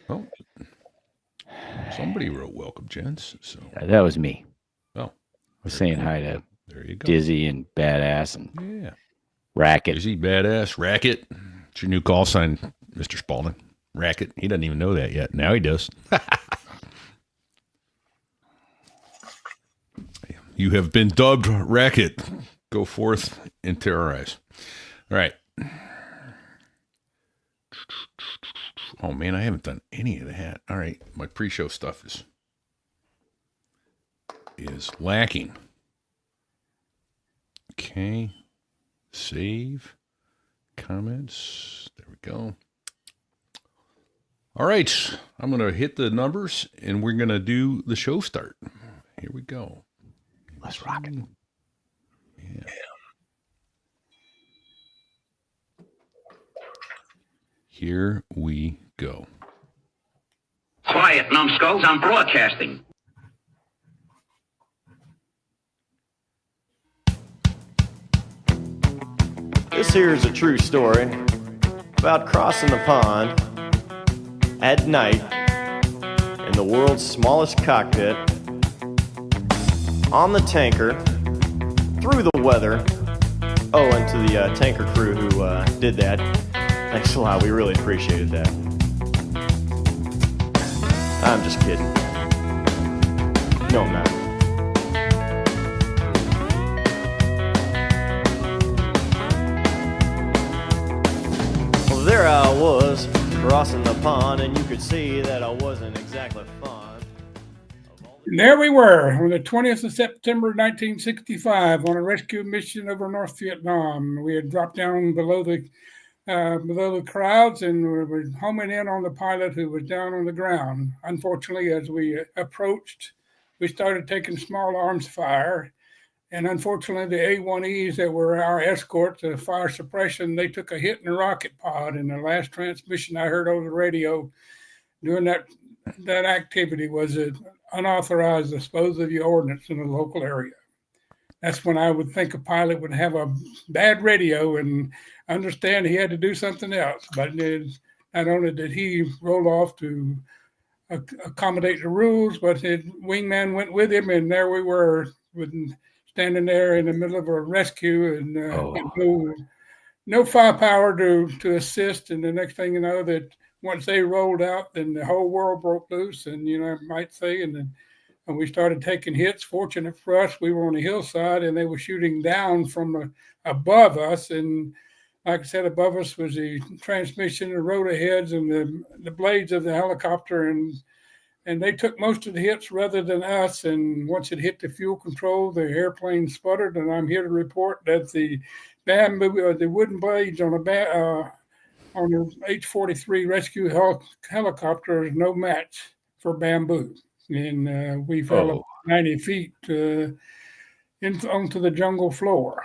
Oh, somebody wrote welcome, gents. So That was me. Oh, I was saying hi to there you go. Dizzy and Badass and Yeah. Racket. Dizzy, Badass, Racket. It's your new call sign, Mr. Spaulding. Racket. He doesn't even know that yet. Now he does. You have been dubbed Racket. Go forth and terrorize. All right. Oh, man, I haven't done any of that. All right. My pre-show stuff is lacking. Okay. Save. Comments. There we go. All right. I'm going to hit the numbers, and we're going to do the show start. Here we go. Let's rock it. Yeah. Here we go. Quiet, numbskulls. I'm broadcasting. This here is a true story about crossing the pond at night in the world's smallest cockpit on the tanker through the weather. Oh, and to the tanker crew who did that, thanks a lot. We really appreciated that. I'm just kidding. No, I'm not. Well, there I was crossing the pond, and you could see that I wasn't exactly fond. And there we were on the 20th of September, 1965, on a rescue mission over North Vietnam. We had dropped down below the crowds, and we were homing in on the pilot who was down on the ground. Unfortunately, as we approached, we started taking small arms fire. And unfortunately, the A-1Es that were our escort to fire suppression, they took a hit in the rocket pod. And the last transmission I heard over the radio during that activity was an unauthorized disposal of your ordnance in the local area. That's when I would think a pilot would have a bad radio and understand he had to do something else. But not only did he roll off to accommodate the rules, but his wingman went with him, and there we were standing there in the middle of a rescue, and no firepower to assist. And the next thing you know, that once they rolled out, then the whole world broke loose, and I might say, and we started taking hits. Fortunate for us, we were on the hillside, and they were shooting down from above us. And like I said, above us was the transmission, the rotor heads, and the blades of the helicopter, and they took most of the hits rather than us. And once it hit the fuel control, the airplane sputtered. And I'm here to report that the bamboo, the wooden blades on the H-43 rescue helicopter is no match for bamboo. And we fell up 90 feet onto the jungle floor.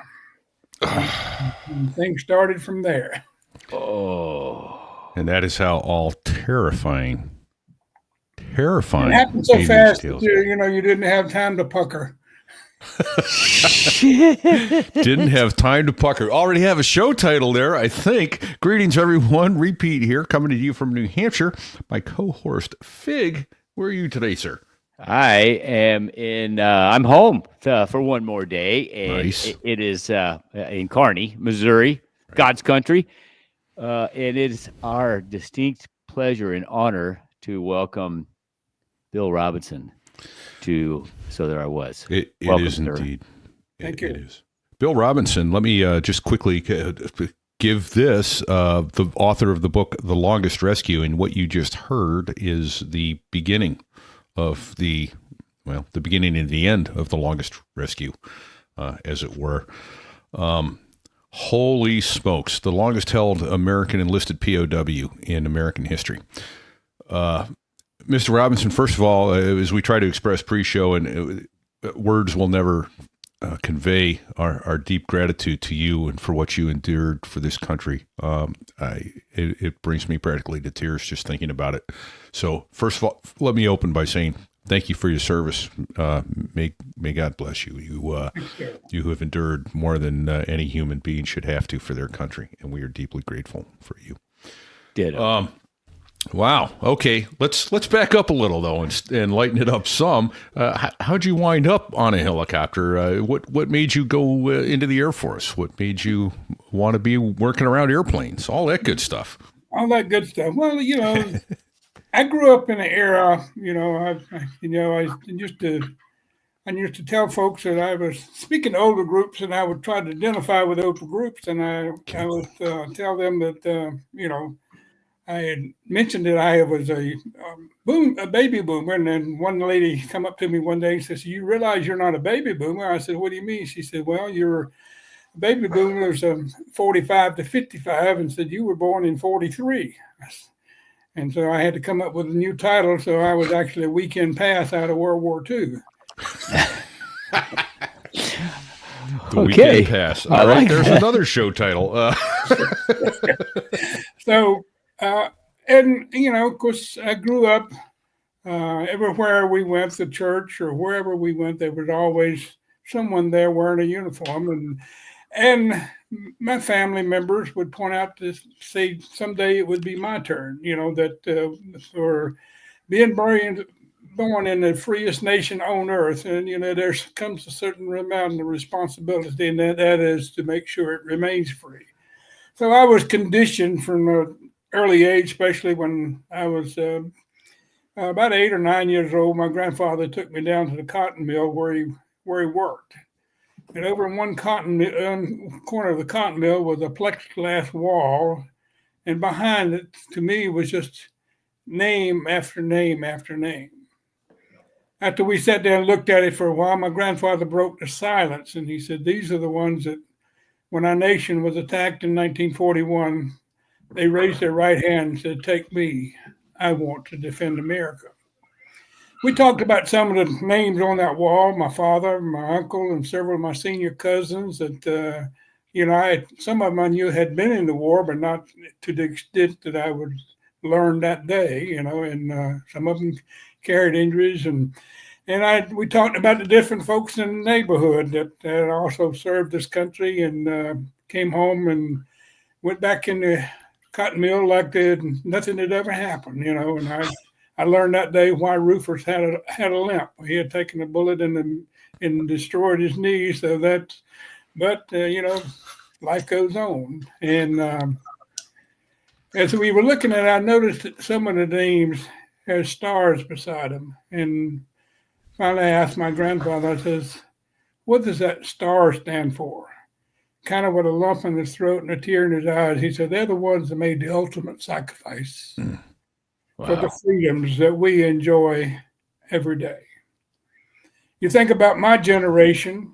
And things started from there. And that is how all terrifying. It happened so fast that you didn't have time to pucker. Didn't have time to pucker. Already have a show title there, I think. Greetings, everyone. Repeat here, coming to you from New Hampshire. My co-host, Fig. Where are you today, sir? I am I'm home for one more day. And nice. It is in Kearney, Missouri, right. God's country. And it is our distinct pleasure and honor to welcome Bill Robinson to So There I Was. It welcome, is sir. Indeed. Thank you. It is. Bill Robinson, let me just quickly give this, the author of the book, The Longest Rescue, and what you just heard is the beginning of the beginning and the end of The Longest Rescue, as it were. Holy smokes, the longest held American enlisted POW in American history. Mr. Robinson, first of all, as we try to express pre-show, and words will never convey our deep gratitude to you and for what you endured for this country. It brings me practically to tears just thinking about it. So first of all, let me open by saying thank you for your service. May God bless you. You have endured more than any human being should have to for their country, and we are deeply grateful for you. Ditto. Wow. Okay. Let's back up a little though and lighten it up some. How'd you wind up on a helicopter? What made you go into the Air Force? What made you want to be working around airplanes? All that good stuff. All that good stuff. Well, I grew up in an era. I used to tell folks that I was speaking to older groups, and I would try to identify with older groups, and I would tell them that I had mentioned that I was a baby boomer, and then one lady come up to me one day and says, "You realize you're not a baby boomer?" I said, "What do you mean?" She said, "Well, you're a baby boomer, 45 to 55, and said you were born in 43." And so I had to come up with a new title, so I was actually a weekend pass out of World War II. The Weekend Pass. All right, there's another show title. Of course, I grew up everywhere we went, the church or wherever we went, there was always someone there wearing a uniform, and my family members would point out to say someday it would be my turn. For being born in the freest nation on earth, and there comes a certain amount of responsibility, and that is to make sure it remains free. So I was conditioned from an early age, especially when I was about 8 or 9 years old. My grandfather took me down to the cotton mill where he worked, and over in one corner of the cotton mill was a plexiglass wall, and behind it, to me, was just name after name after name. After we sat there and looked at it for a while, my grandfather broke the silence, and he said, "These are the ones that, when our nation was attacked in 1941, they raised their right hand and said, 'Take me. I want to defend America.'" We talked about some of the names on that wall, my father, my uncle, and several of my senior cousins that, some of them I knew had been in the war, but not to the extent that I would learn that day, and some of them carried injuries. We talked about the different folks in the neighborhood that also served this country and came home and went back in the cotton mill like nothing had ever happened, and I learned that day why Rufus had a limp. He had taken a bullet and destroyed his knee. But life goes on. And as we were looking at it, I noticed that some of the names had stars beside them. And finally I asked my grandfather, I says, "What does that star stand for?" Kind of with a lump in his throat and a tear in his eyes, he said, "They're the ones that made the ultimate sacrifice." Wow. For the freedoms that we enjoy every day. You think about my generation,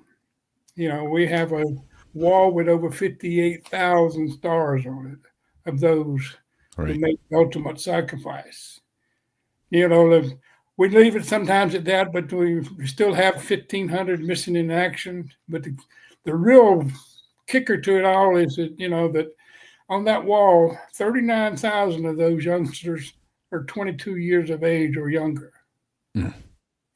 we have a wall with over 58,000 stars on it of those who make the ultimate sacrifice. We leave it sometimes at that, but we still have 1,500 missing in action. But the real kicker to it all is that, that on that wall, 39,000 of those youngsters are 22 years of age or younger. Mm.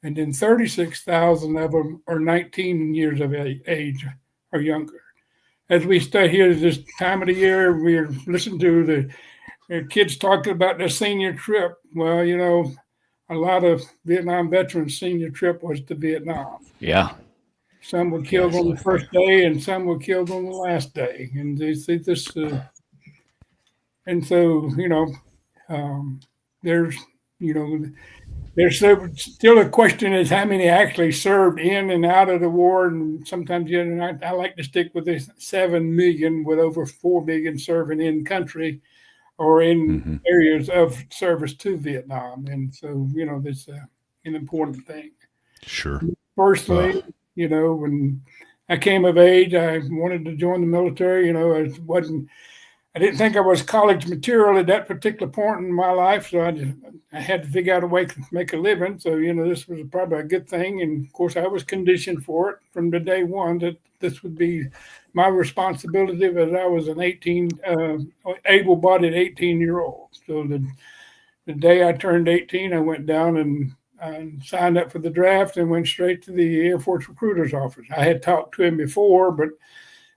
And then 36,000 of them are 19 years of age or younger. As we stay here this time of the year, we're listening to the kids talking about their senior trip. Well, a lot of Vietnam veterans' senior trip was to Vietnam. Yeah. Some were killed on the first day, and some were killed on the last day. And they see this, and so there's still a question is how many actually served in and out of the war, and sometimes I like to stick with this 7 million, with over 4 million serving in country or in areas of service to Vietnam, and so this an important thing. Sure. Personally, when I came of age, I wanted to join the military. I didn't think I was college material at that particular point in my life, so I had to figure out a way to make a living. So, this was probably a good thing. And, of course, I was conditioned for it from the day one that this would be my responsibility, as I was an able-bodied 18-year-old. So the day I turned 18, I went down and signed up for the draft and went straight to the Air Force recruiter's office. I had talked to him before, but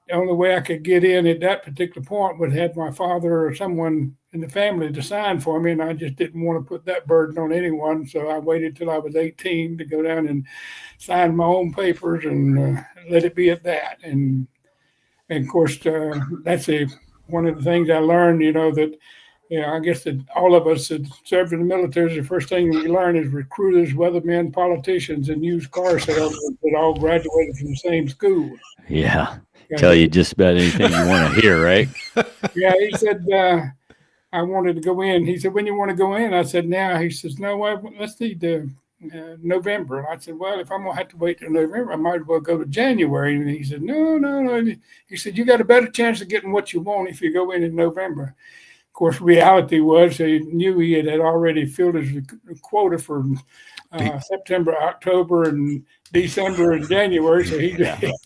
the only way I could get in at that particular point would have my father or someone in the family to sign for me, and I just didn't want to put that burden on anyone. So I waited till I was 18 to go down and sign my own papers and let it be at that. And of course, that's one of the things I learned, that I guess that all of us that served in the military, the first thing we learn is recruiters, weathermen, politicians, and used car salesmen that all graduated from the same school. Yeah. Tell you just about anything you want to hear, right? Yeah, he said, I wanted to go in. He said, when you want to go in? I said, now. He says, no, let's need November. And I said, well, if I'm going to have to wait till November, I might as well go to January. And he said, no. He said, you got a better chance of getting what you want if you go in November. Of course, reality was he knew he had already filled his quota for September, October, and December and January. So he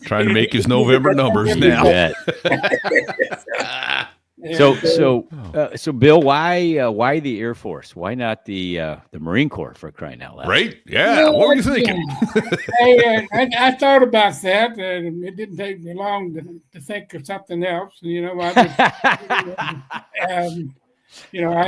trying to make his November numbers now. So Bill, why the Air Force? Why not the Marine Corps, for crying out loud? Right? Yeah. What were you thinking? I thought about that, and it didn't take me long to think of something else. I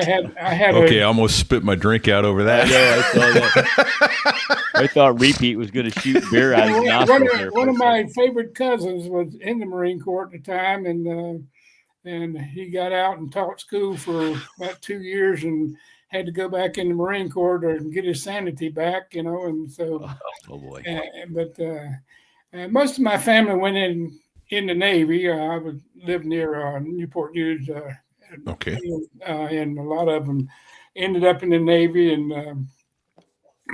had. Okay, I almost spit my drink out over that. I saw that. I thought Repeat was going to shoot beer out of his nostrils. One of my favorite cousins was in the Marine Corps at the time, and he got out and taught school for about 2 years and had to go back in the Marine Corps to get his sanity back, and so. Oh boy! Most of my family went in the Navy. I lived near Newport News. Okay. And a lot of them ended up in the Navy, and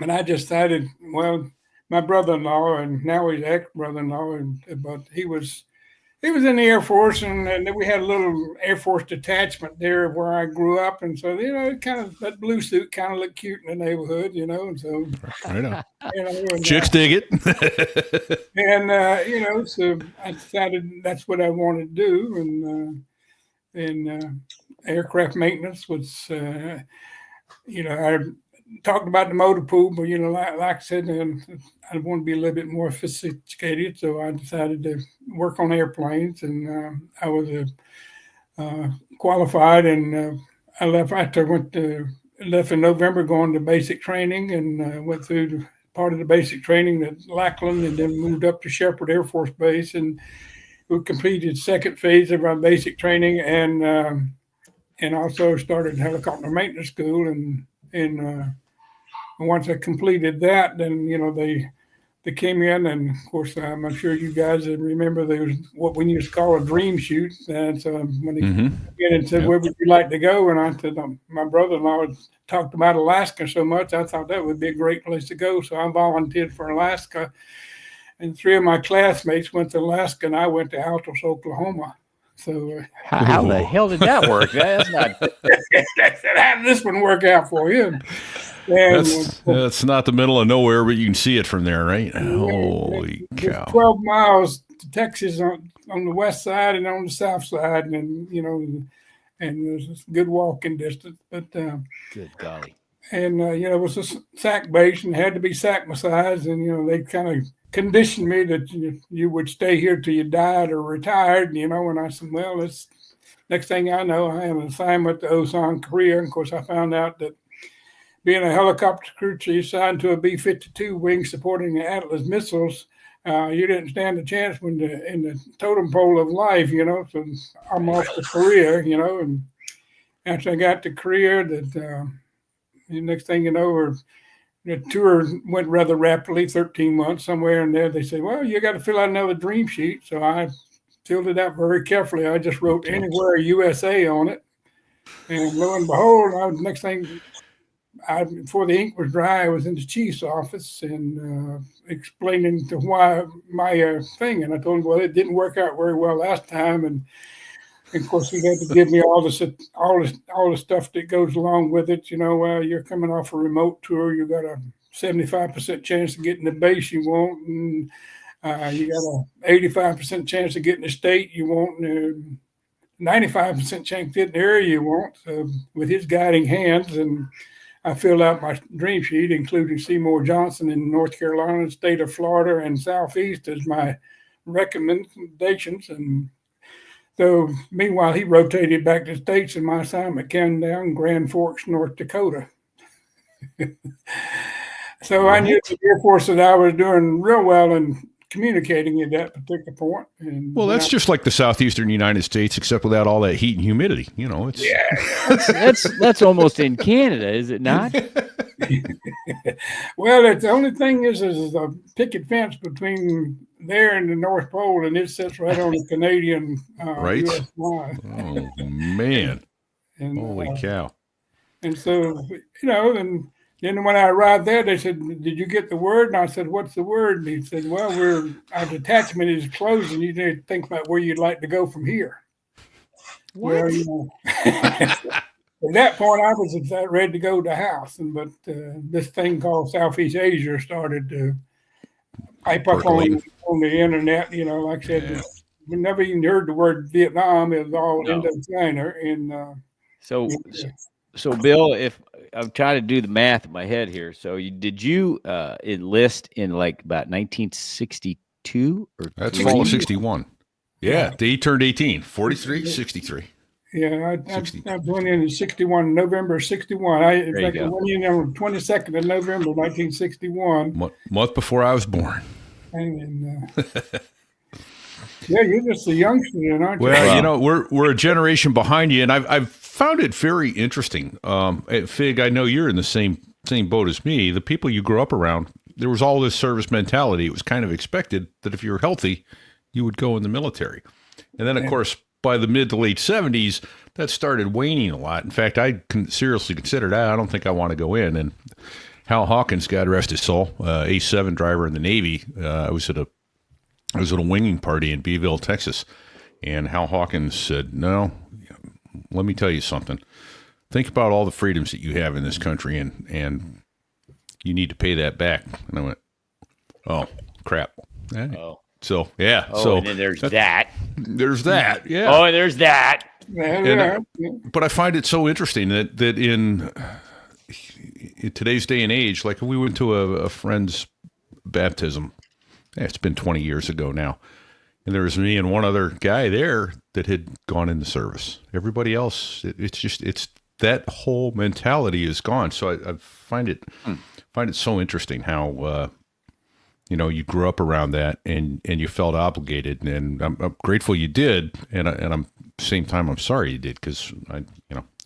I just decided, well, my brother-in-law, and now he's ex-brother-in-law, but he was in the Air Force, and then we had a little Air Force detachment there where I grew up, and so kind of that blue suit kind of looked cute in the neighborhood, and so right on. Chicks dig it, and so I decided that's what I wanted to do, and aircraft maintenance was, I talked about the motor pool, but like I said, I want to be a little bit more sophisticated, so I decided to work on airplanes, and I was qualified, and I left left in November, going to basic training, and went through part of the basic training at Lackland, and then moved up to Shepherd Air Force Base, and we completed second phase of our basic training, and also started helicopter maintenance school, and once I completed that, then they came in, and of course I'm sure you guys remember there was what we used to call a dream shoot, and so when they came in and said, where would you like to go? And I said, my brother-in-law had talked about Alaska so much, I thought that would be a great place to go, so I volunteered for Alaska. And 3 of my classmates went to Alaska, and I went to Altus, Oklahoma. So how the hell did that work? That's not. How did this one work out for you? And, that's not the middle of nowhere, but you can see it from there, right? Holy cow! 12 miles to Texas on the west side and on the south side, and and there's this good walking distance. But good golly! And it was a SAC base, and had to be SAC massaged, and they kind of conditioned me that you would stay here till you died or retired, and I said, well, it's next thing I know, I had an assignment to Osan, Korea. And of course, I found out that being a helicopter crew chief assigned to a B-52 wing supporting the Atlas missiles, you didn't stand a chance when in the totem pole of life, so I'm off to Korea, and after I got to Korea, that the next thing you know, the tour went rather rapidly, 13 months somewhere in there. They said, well, you got to fill out another dream sheet. So I filled it out very carefully. I just wrote anywhere USA on it. And lo and behold, next thing, before the ink was dry, I was in the chief's office and explaining to why my thing. And I told him, well, it didn't work out very well last time. And of course, he had to give me all the stuff that goes along with it. Well, you're coming off a remote tour. You got a 75% chance of getting the base you want, and you got a 85% chance of getting the state you want, and 95% chance of getting the area you want. So with his guiding hands, and I filled out my dream sheet, including Seymour Johnson in North Carolina, state of Florida, and Southeast as my recommendations. And so, meanwhile, he rotated back to the States, and my assignment came down in Grand Forks, North Dakota. So I knew the Air Force that I was doing real well in communicating at that particular point. And Well, that's just like the southeastern United States, except without all that heat and humidity. You know, it's That's almost in Canada, is it not? well, it's the only thing is a picket fence between there and the North Pole, and it sits right on the Canadian Right. US line. Oh man, And, holy cow! And so, and then when I arrived there, they said, "Did you get the word?" And I said, "What's the word?" And he said, "Well, our detachment is closing. You need to think about where you'd like to go from here." What? Well, at that point, I was ready to go to the house, but this thing called Southeast Asia started to pipe up on the internet. Like I said, we never even heard the word Vietnam. It was all Indochina. And So Bill, if I'm trying to do the math in my head here, so did you enlist in like about 1962 or That's fall of 61. Yeah, he turned 18, 43, 63. Yeah, I went in 61, November 61. I went in on the 22nd of November 1961. Month before I was born. And yeah, you're just a youngster, aren't you? Well, we're a generation behind you, and I've found it very interesting. Fig, I know you're in the same boat as me. The people you grew up around, there was all this service mentality. It was kind of expected that if you were healthy, you would go in the military. And then, of course, by the mid to late 70s, that started waning a lot. In fact, I seriously considered, I don't think I want to go in. And Hal Hawkins, God rest his soul, A7 driver in the Navy, I was at a winging party in Beeville, Texas, and Hal Hawkins said, "No, let me tell you something. Think about all the freedoms that you have in this country, and you need to pay that back." And I went, "Oh, crap." Oh. So, yeah. Oh, and then there's that. There's that, yeah. Oh, and there's that. But I find it so interesting that in today's day and age, like we went to a friend's baptism. It's been 20 years ago now. And there was me and one other guy there that had gone in the service. Everybody else, it's that whole mentality is gone. So I find it so interesting how, you grew up around that and you felt obligated, and I'm grateful you did. And I'm same time, I'm sorry you did, because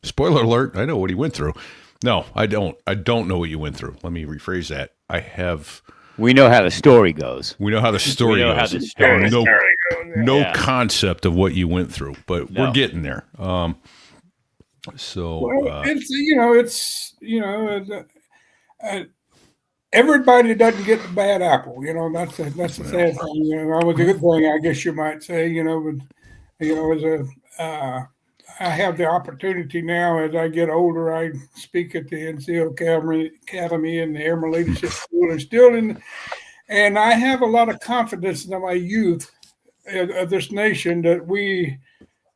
spoiler alert, I know what he went through. No, I don't. I don't know what you went through. Let me rephrase that. We know how the story goes. We know how the story goes. How the story goes. No concept of what you went through, but we're getting there. Everybody doesn't get the bad apple. That's a sad thing. That was a good thing, I guess you might say. I have the opportunity now as I get older. I speak at the NCO Academy and the Airman Leadership School, and I have a lot of confidence in my youth of this nation that we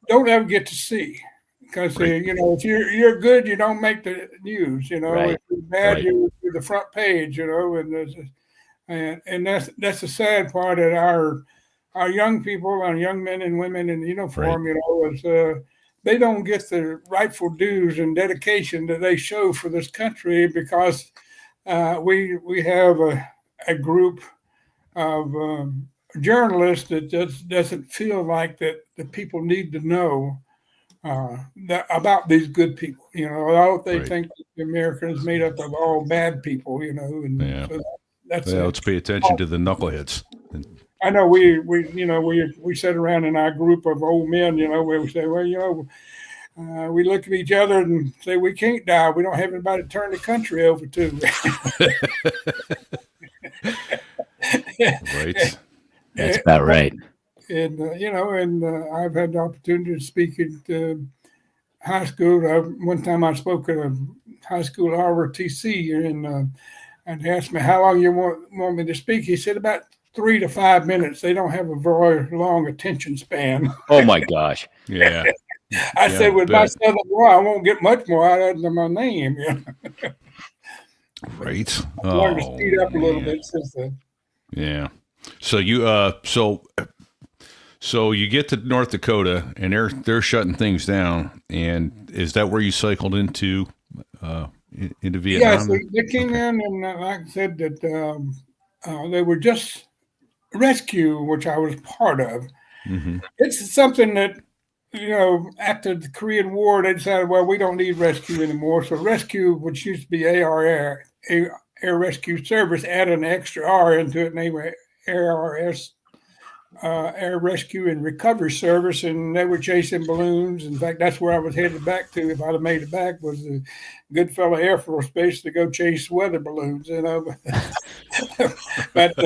don't ever get to see. Because if you're good, you don't make the news. Right. If you're bad, you're the front page. And that's the sad part that our young people, our young men and women in uniform, is they don't get the rightful dues and dedication that they show for this country, because we have a group of journalists that just doesn't feel like that the people need to know about these good people. They think that America is made up of all bad people. So let's pay attention to the knuckleheads. I know we sit around in our group of old men, where we say, well, we look at each other and say, we can't die. We don't have anybody to turn the country over to. Right. That's about right. And, I've had the opportunity to speak at high school. One time I spoke at a high school ROTC, and they asked me, how long you want me to speak? He said, about 3 to 5 minutes. They don't have a very long attention span. Oh my gosh. Yeah. I said, with my Southern boy, I won't get much more out of my name. Right. I learned to speed up a little bit since then. Yeah. So you so you get to North Dakota and they're shutting things down. And is that where you cycled into Vietnam? Yeah, so they came in and like I said that they were just rescue, which I was part of. Mm-hmm. It's something that, after the Korean War, they decided, well, we don't need rescue anymore. So rescue, which used to be Air Rescue Service, added an extra R into it, and they were ARS, Air Rescue and Recovery Service, and they were chasing balloons. In fact, that's where I was headed back to if I'd have made it back, was the Goodfellow Air Force Base to go chase weather balloons, but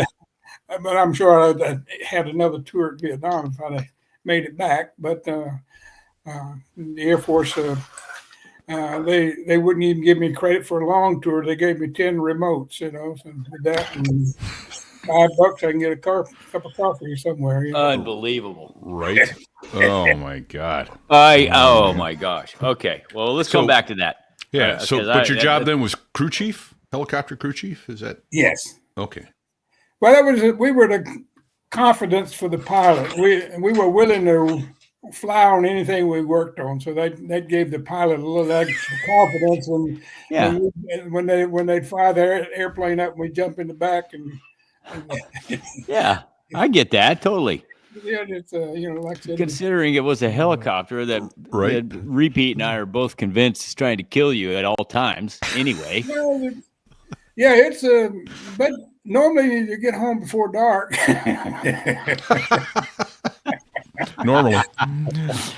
I'm sure I'd had another tour at Vietnam if I'd have made it back. But the Air Force, they wouldn't even give me credit for a long tour. They gave me 10 remotes, so with that and $5, I can get a cup of coffee somewhere. Unbelievable. Right. Oh my God. Oh my gosh. Okay. Well, let's come back to that. Yeah. But your job then was crew chief, helicopter crew chief? Is that? Yes. Okay. Well, we were the confidence for the pilot. We were willing to fly on anything we worked on, so that gave the pilot a little extra confidence when they fly their airplane up and we jump in the back and yeah, I get that totally. Yeah, it's like I said, considering it was a helicopter that Repeat and I are both convinced is trying to kill you at all times. Anyway, yeah, it's but normally you get home before dark. Normally.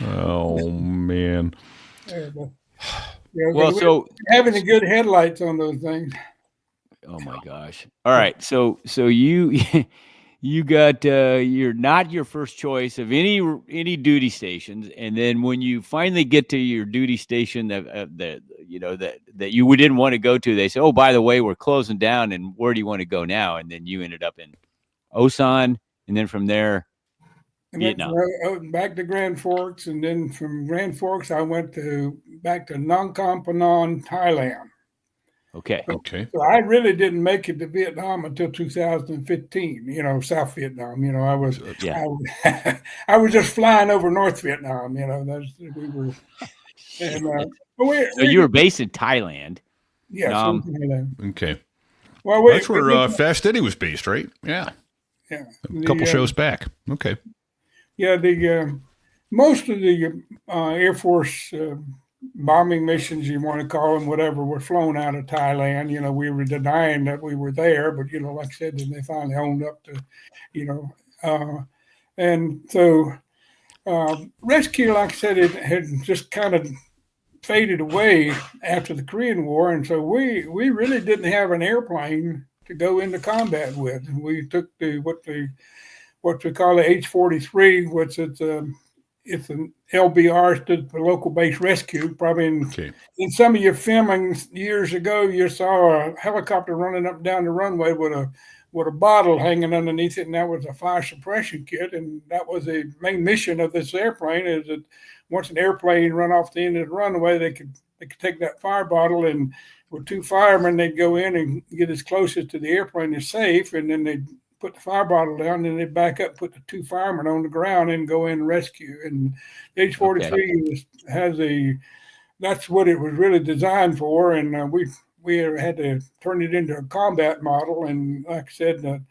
Oh man. Well, so having the good headlights on those things. Oh my gosh! All right, so you you got you're not your first choice of any duty stations, and then when you finally get to your duty station that you didn't want to go to, they say, "Oh, by the way, we're closing down, and where do you want to go now?" And then you ended up in Osan, and then from there, Vietnam. Back to Grand Forks, and then from Grand Forks, I went back to Nong Kham Phanom, Thailand. Okay. So I really didn't make it to Vietnam until 2015. South Vietnam. I was I was just flying over North Vietnam. We were. And, so you were based in Thailand. Yes. Thailand. Okay. Well, that's where Fast Eddie was based, right? Yeah. Yeah. A couple shows back. Okay. Yeah. The most of the Air Force. Bombing missions, you want to call them, whatever, were flown out of Thailand. We were denying that we were there, but like I said, then they finally owned up to, and so rescue, like I said, it had just kind of faded away after the Korean War, and so we really didn't have an airplane to go into combat with. We took what we call the H-43, which it's an LBR, stood for local base rescue. Probably in some of your filming years ago, you saw a helicopter running up and down the runway with a bottle hanging underneath it, and that was a fire suppression kit. And that was the main mission of this airplane: is that once an airplane run off the end of the runway, they could take that fire bottle, and with two firemen, they'd go in and get as close as to the airplane as safe, and then they'd put the fire bottle down, and they back up, put the two firemen on the ground, and go in and rescue. And the H-43 that's what it was really designed for. And we had to turn it into a combat model. And like I said,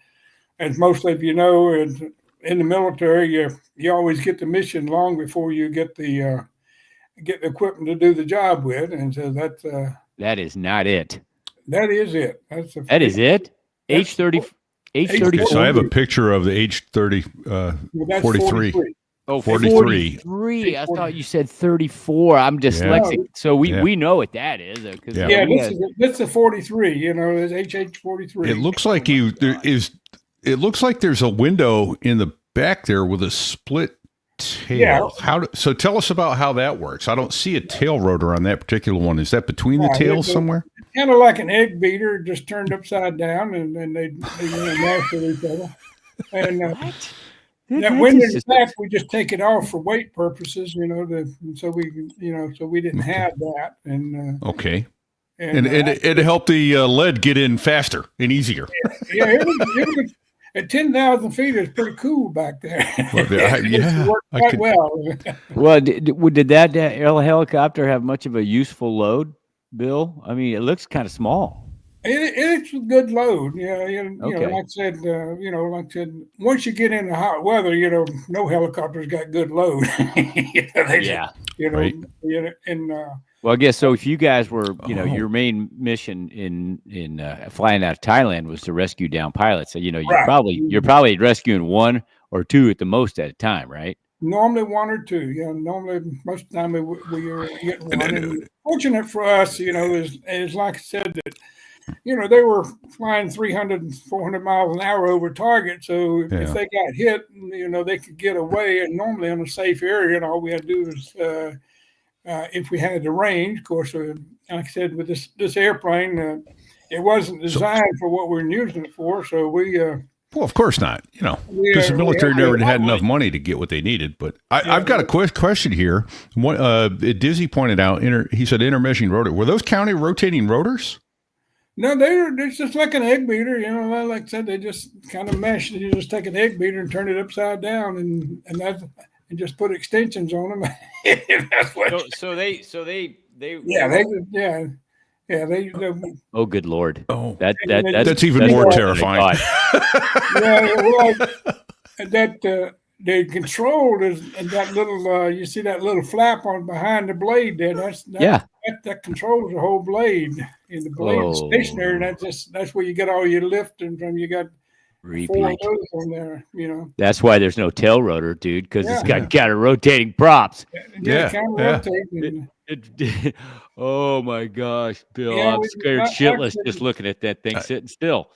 as most of you know, in the military, you always get the mission long before you get the equipment to do the job with. And so that is not it. That is it. That is it. H-30. Okay, so I have a picture of the H-30 43. Oh, 43. I thought you said 34. I'm dyslexic. Yeah. So we know what that is. That's a 43. There's HH-43. It looks like it looks like there's a window in the back there with a split tail. Yeah. So tell us about how that works. I don't see a tail rotor on that particular one. Is that between the tails somewhere? Kind of like an egg beater, just turned upside down, and then they mash with each other. And that window in the back, we just take it off for weight purposes, so we didn't have that. And okay. And it helped the lead get in faster and easier. Yeah, it was at 10,000 feet, it's pretty cool back there. Well, It worked I quite could. well. Well, did that helicopter have much of a useful load, Bill? I mean, it looks kind of small. It's a good load. Yeah, Okay. like I said, once you get into hot weather, no helicopter's got good load. Yeah. Right. And Well, I guess so. If you guys were, Oh. your main mission in flying out of Thailand was to rescue down pilots, so you're Right. probably rescuing one or two at the most at a time, right? normally one or two. Normally most of the time we are getting one. And fortunate for us, is like I said that. They were flying 300 and 400 miles an hour over target. So if they got hit, they could get away. And normally in a safe area, and all we had to do was, if we had the range, of course, like I said, with this airplane, it wasn't designed for what we were using it for. So we. Well, of course not. Because the military never had enough money to get what they needed. But I've got a quick question here. Dizzy pointed out, he said intermeshing rotor. Were those counter rotating rotors? No, they're just like an egg beater, like I said, they just kind of mesh. You just take an egg beater and turn it upside down and just put extensions on them. That's what. So they Oh, good Lord! Oh, that's even more terrifying. The control is that little. You see that little flap on behind the blade there. That controls the whole blade. And the blade is stationary. And that's where you get all your lifting from. You got four of those on there. That's why there's no tail rotor, dude, because it's got counter rotating props. Counter-rotating. Oh my gosh, Bill! I'm scared shitless just looking at that thing sitting still.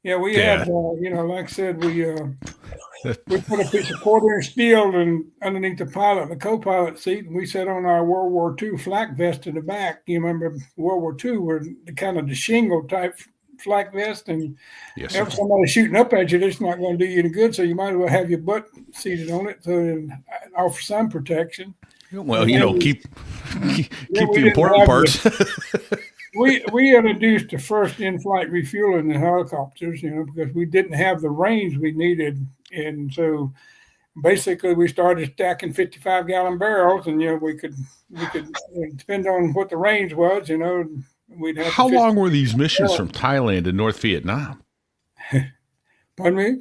Yeah, we had, like I said, we put a piece of 1/4-inch steel underneath the pilot and the co-pilot seat, and we sat on our World War II flak vest in the back. You remember World War II were the shingle type flak vest, and if somebody's shooting up at you, that's not going to do you any good. So you might as well have your butt seated on it to offer some protection. Well, keep the important parts. We introduced the first in-flight refueling in helicopters, because we didn't have the range we needed, and so basically we started stacking 55-gallon barrels, and we could depend on what the range was, we'd have. How long were these missions from Thailand to North Vietnam? Pardon me?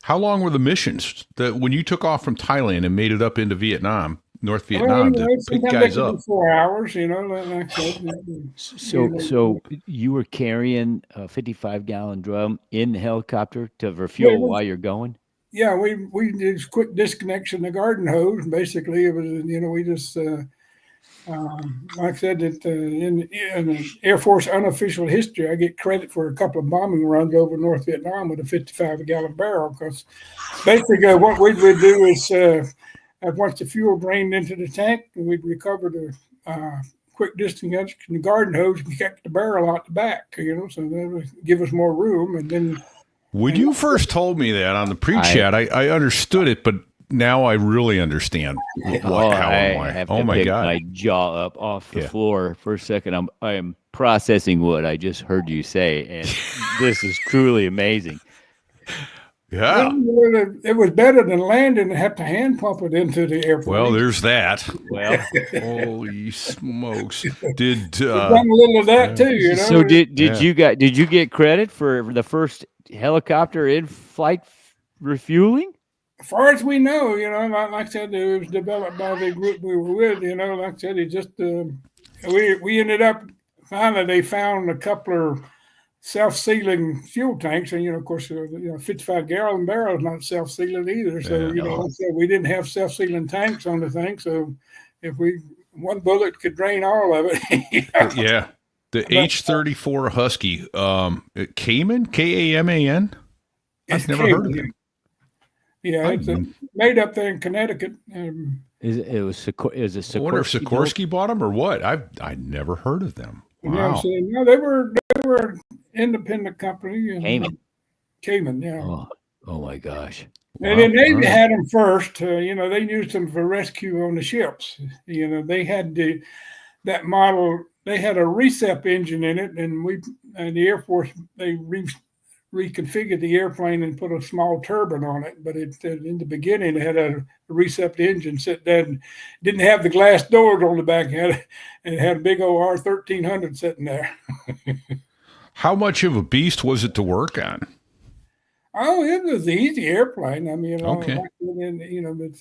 How long were the missions that when you took off from Thailand and made it up into Vietnam? North Vietnam to pick guys up. 4 hours, like that. So you were carrying a 55-gallon drum in the helicopter to refuel while you're going? Yeah, we did quick disconnection of the garden hose. Basically, it was we just like I said that in Air Force unofficial history, I get credit for a couple of bombing runs over North Vietnam with a 55-gallon barrel, because basically what we would do is. Once the fuel drained into the tank, we'd recover the quick disconnection in the garden hose and kept the barrel out the back, so that would give us more room. And then, when you first told me that on the pre-chat, I understood it, but now I really understand how and why. I have to pick my jaw up off the floor for a second. I am processing what I just heard you say, and this is truly amazing. Yeah, it was better than landing and have to hand pump it into the airplane. Well, there's that. Well, holy smokes! Done a little of that too, So did you get credit for the first helicopter in flight refueling? As far as we know, like I said, it was developed by the group we were with. Like I said, it just we ended up finally they found a couple of self-sealing fuel tanks, and of course, 55-gallon barrel is not self-sealing either. So like I said, we didn't have self-sealing tanks on the thing. So if one bullet could drain all of it. Yeah, the H-34 Husky, Cayman, K-A-M-A-N. I've never heard of it. Yeah, it's made up there in Connecticut. Is it Sikorsky? I wonder if Sikorsky bought them or what. I'd never heard of them. Wow. No, they were independent company. Cayman, yeah. Oh my gosh. And the Navy had them first. They used them for rescue on the ships. They had that model. They had a recep engine in it, and the Air Force they reconfigured the airplane and put a small turbine on it. But in the beginning, it had a recept engine sitting there and didn't have the glass doors on the back. It had a big old R1300 sitting there. How much of a beast was it to work on? Oh, it was an easy airplane. I mean, Okay. it's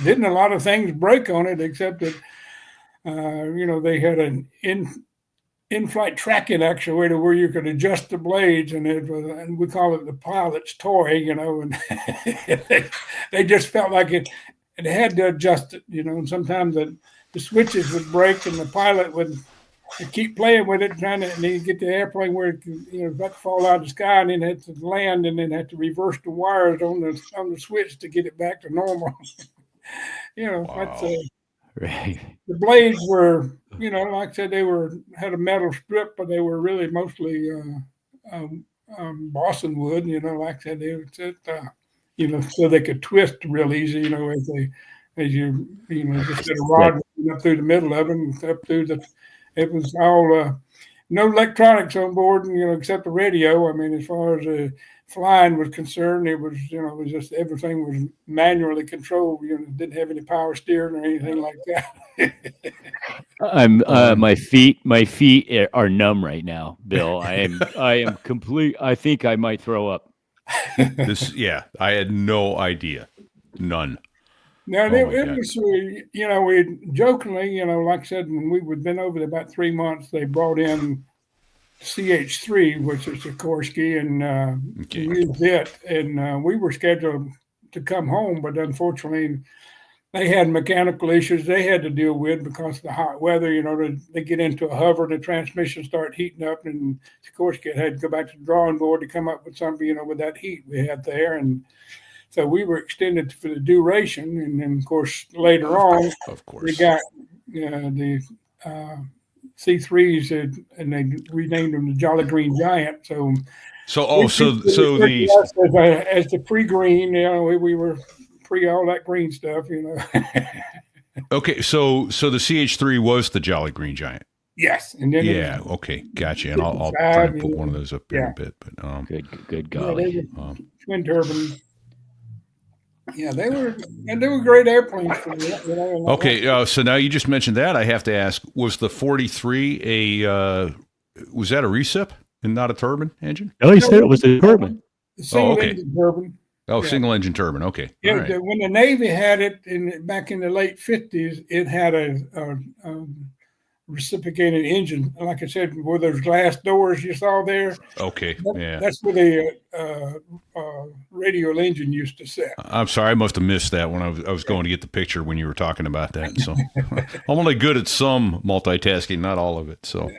didn't a lot of things break on it except that they had an in-flight tracking actuator where you could adjust the blades, and we call it the pilot's toy, and they just felt like it had to adjust it, and sometimes the switches would break and the pilot would keep playing with it, and he'd get the airplane where it could, about to fall out of the sky, and then had to land, and then had to reverse the wires on the switch to get it back to normal. Wow. That's Right. the blades were, like I said, they had a metal strip, but they were really mostly Boston wood. Like I said, they were just, so they could twist real easy. As you just had a rod up through the middle of them, up through the. It was all no electronics on board, except the radio. I mean, as far as flying was concerned, it was just everything was manually controlled. Didn't have any power steering or anything like that. My feet are numb right now, Bill. I am complete. I think I might throw up. I had no idea, none. Now, it was, we jokingly, like I said, when we'd been over there about 3 months, they brought in CH3, which is Sikorsky, and we used it. And we were scheduled to come home, but unfortunately, they had mechanical issues they had to deal with because of the hot weather. They get into a hover, the transmission start heating up, and Sikorsky had to go back to the drawing board to come up with something, with that heat we had there. And so we were extended for the duration, and then of course later on, we got the C3s, and they renamed them the Jolly Green Giant. So as the pre-green, we were pre all that green stuff, Okay, so the CH3 was the Jolly Green Giant. Yes, and then okay, gotcha. And I'll try and put one of those up there in a bit. But good golly, twin turbine. Yeah, they were great airplanes for me. Okay, so now you just mentioned that. I have to ask: was the 43 was that a recip and not a turbine engine? No, he said it was a turbine. Single engine turbine. Oh, single engine turbine. Okay. Yeah, right. When the Navy had it back in the late 50s, it had a reciprocating engine. Like I said, where those glass doors you saw there. Okay. That's where the radial engine used to sit. I'm sorry, I must have missed that when I was going to get the picture when you were talking about that. So I'm only good at some multitasking, not all of it. So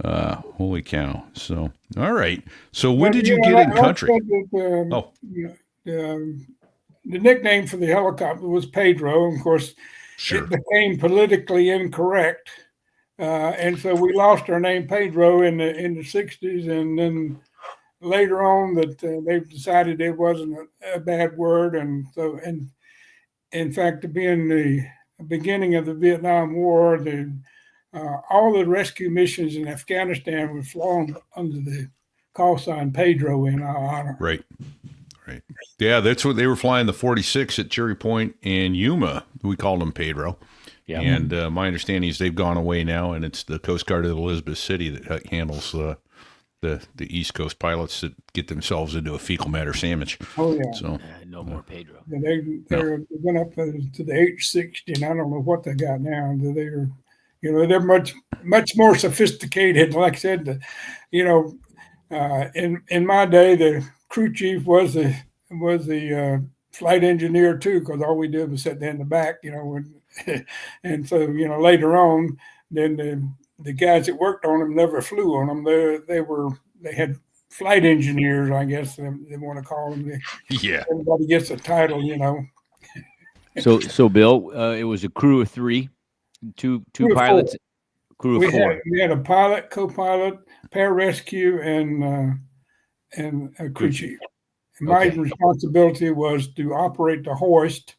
holy cow. So all right. So when did you get in country? The nickname for the helicopter was Pedro. Of course, it became politically incorrect. And so we lost our name Pedro in the 60s, and then later on that they decided it wasn't a bad word, and so in fact, to be in the beginning of the Vietnam War, all the rescue missions in Afghanistan were flown under the call sign Pedro in our honor. Right. Yeah, that's what they were flying, the 46 at Cherry Point and Yuma. We called them Pedro. Yeah. And my understanding is they've gone away now, and it's the Coast Guard of Elizabeth City that handles the East Coast pilots that get themselves into a fecal matter sandwich. Oh, yeah. So no more Pedro. Yeah, they went up to the H-60, and I don't know what they got now. They're much more sophisticated. Like I said, in my day, the crew chief was the flight engineer too, because all we did was sit there in the back, and so later on, then the guys that worked on them never flew on them. They had flight engineers, I guess they want to call them. Everybody gets a title, So Bill, it was a crew of three, two pilots, crew of four. We had a pilot, co-pilot, pararescue, and a crew chief. And my responsibility was to operate the hoist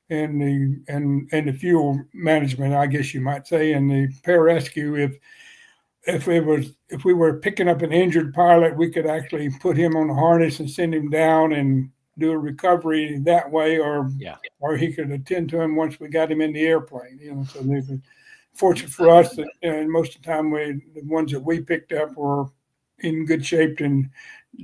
and the fuel management, I guess you might say, and the pararescue. if we were picking up an injured pilot, we could actually put him on a harness and send him down and do a recovery that way, or he could attend to him once we got him in the airplane. So they were fortunate for us that most of the time the ones that we picked up were in good shape and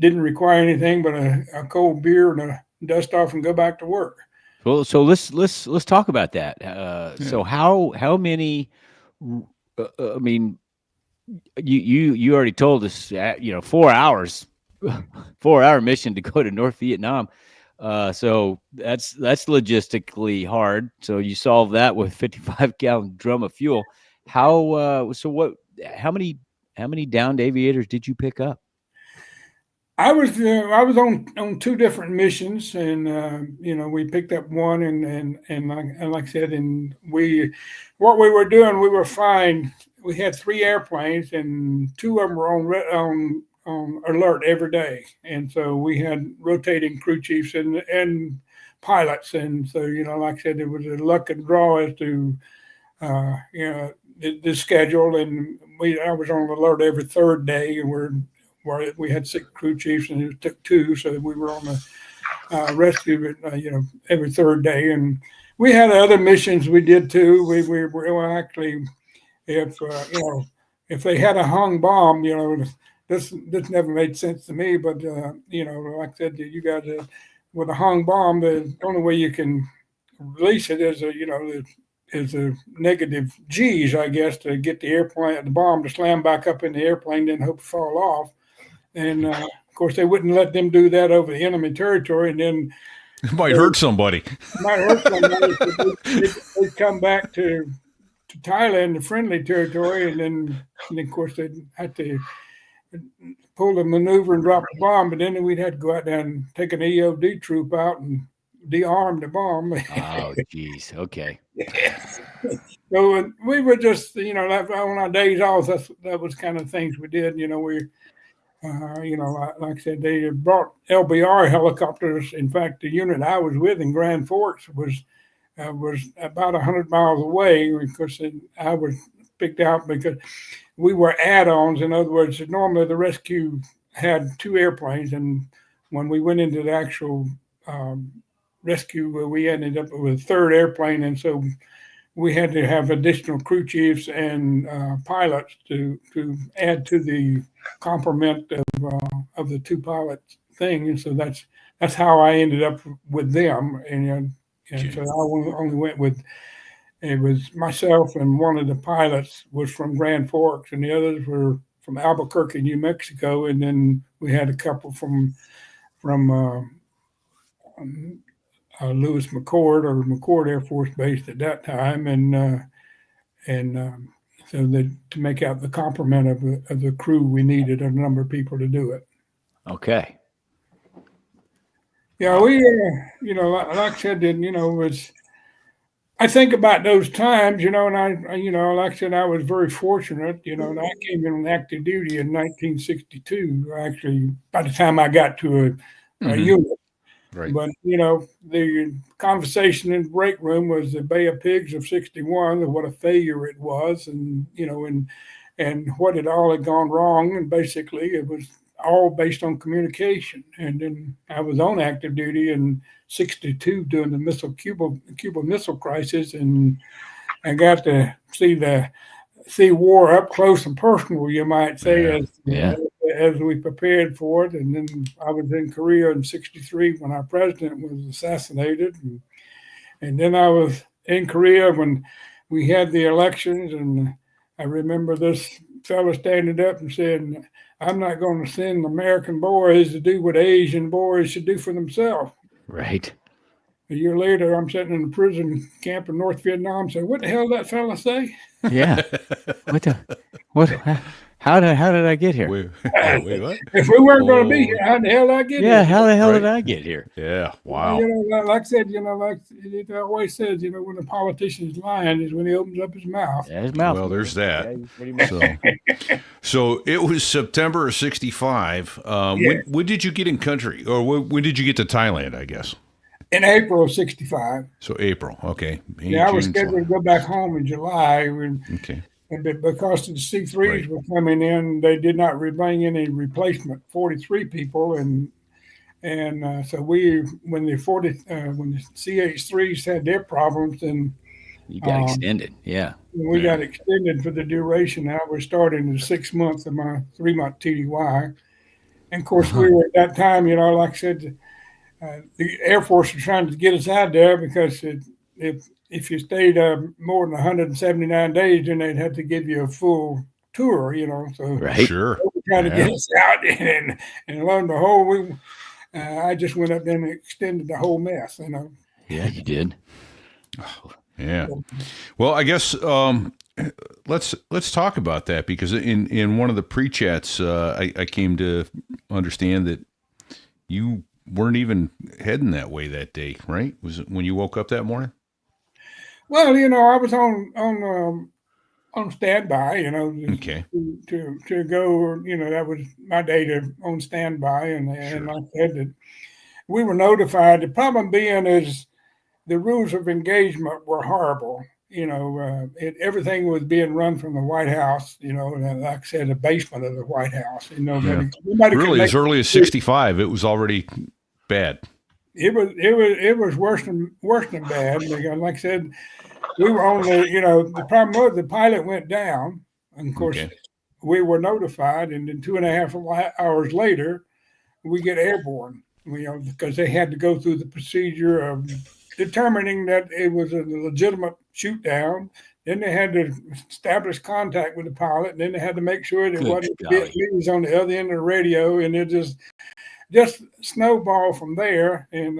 didn't require anything but a cold beer and a dust off and go back to work. Well, so let's talk about that. So how many? I mean, you already told us, 4 hours, 4-hour mission to go to North Vietnam. So that's logistically hard. So you solve that with 55-gallon drum of fuel. How many downed aviators did you pick up? I was on two different missions, and we picked up one, and like I said, and what we were doing, we were fine. We had 3 airplanes, and 2 of them were on alert every day, and so we had rotating crew chiefs and pilots, and so like I said, it was a luck and draw as to the schedule, and I was on alert every 3rd day, and we had 6 crew chiefs, and it took 2, so we were on the rescue, every 3rd day, and we had other missions we did too. We were actually, if they had a hung bomb, this never made sense to me, but like I said, you got with a hung bomb, the only way you can release it is a negative G's, I guess, to get the bomb to slam back up in the airplane, then hope to fall off. And of course, they wouldn't let them do that over the enemy territory, and then it might hurt somebody. They'd come back to Thailand, the friendly territory, and then of course they'd have to pull the maneuver and drop the bomb. But then we'd have to go out there and take an EOD troop out and de-arm the bomb. Oh, geez. Okay. So we were just, on our days off, that was kind of things we did. Like I said, they brought LBR helicopters. In fact, the unit I was with in Grand Forks was about 100 miles away, because I was picked out because we were add-ons. In other words, normally the rescue had 2 airplanes, and when we went into the actual rescue, we ended up with a 3rd airplane, and so we had to have additional crew chiefs and pilots to add to the complement of the 2 pilot thing, and so that's how I ended up with them, and so I only went with. It was myself, and one of the pilots was from Grand Forks, and the others were from Albuquerque, New Mexico, and then we had a couple from Lewis McChord, or McChord Air Force Base at that time, and so that to make out the complement of the crew, we needed a number of people to do it. Okay. Yeah, we like I said, was. I think about those times, and like I said, I was very fortunate, and I came in on active duty in 1962, actually, by the time I got to a unit. Right. But, the conversation in the break room was the Bay of Pigs of 61, and what a failure it was, and what it all had gone wrong. And basically, it was all based on communication. And then I was on active duty in 62 during the Cuba Missile Crisis, and I got to see war up close and personal, you might say, as we prepared for it. And then I was in Korea in 63 when our president was assassinated, and then I was in Korea when we had the elections, and I remember this fellow standing up and saying, "I'm not going to send American boys to do what Asian boys should do for themselves." Right. A year later, I'm sitting in a prison camp in North Vietnam. So, what the hell did that fella say? Yeah. What? How did I get here? Wait, what? If we weren't going to be here, how the hell did I get here? Yeah. How the hell did I get here? Yeah. Wow. Like I said, like it always says, when the politician's lying is when he opens up his mouth. Yeah, his mouth. Well, there's that. Yeah, pretty much. So it was September of 65. When did you get in country, or when did you get to Thailand, I guess? In April of 65. So April, okay. I was scheduled to go back home in July. Okay. But because the C3s Right. were coming in, they did not bring any replacement 43 people, and so when the CH3s had their problems, then You got extended. Yeah. we got extended for the duration. Now we're starting the 6 months of my 3-month TDY. And of course, we were at that time, like I said, the Air Force was trying to get us out there because if you stayed more than 179 days, then they'd have to give you a full tour, So Right. Sure. they were trying to get us out, and lo and behold, I just went up there and extended the whole mess, Yeah, you did. Yeah. Well, I guess let's talk about that, because in one of the pre-chats, I came to understand that you weren't even heading that way that day, right? Was it when you woke up that morning? Well, I was on standby, Okay. to go. That was my day to on standby, and like I said, that we were notified. The problem being is the rules of engagement were horrible. Everything was being run from the White House. And like I said, the basement of the White House. Nobody Really, as early as 65, it was already bad. It was worse than bad. Because, like I said, we were on the problem was the pilot went down, and of course we were notified, and then 2.5 hours later, we get airborne. Because they had to go through the procedure of determining that it was a legitimate shoot down. Then they had to establish contact with the pilot, and then they had to make sure that it wasn't Vietnamese on the other end of the radio, and it just snowballed from there. And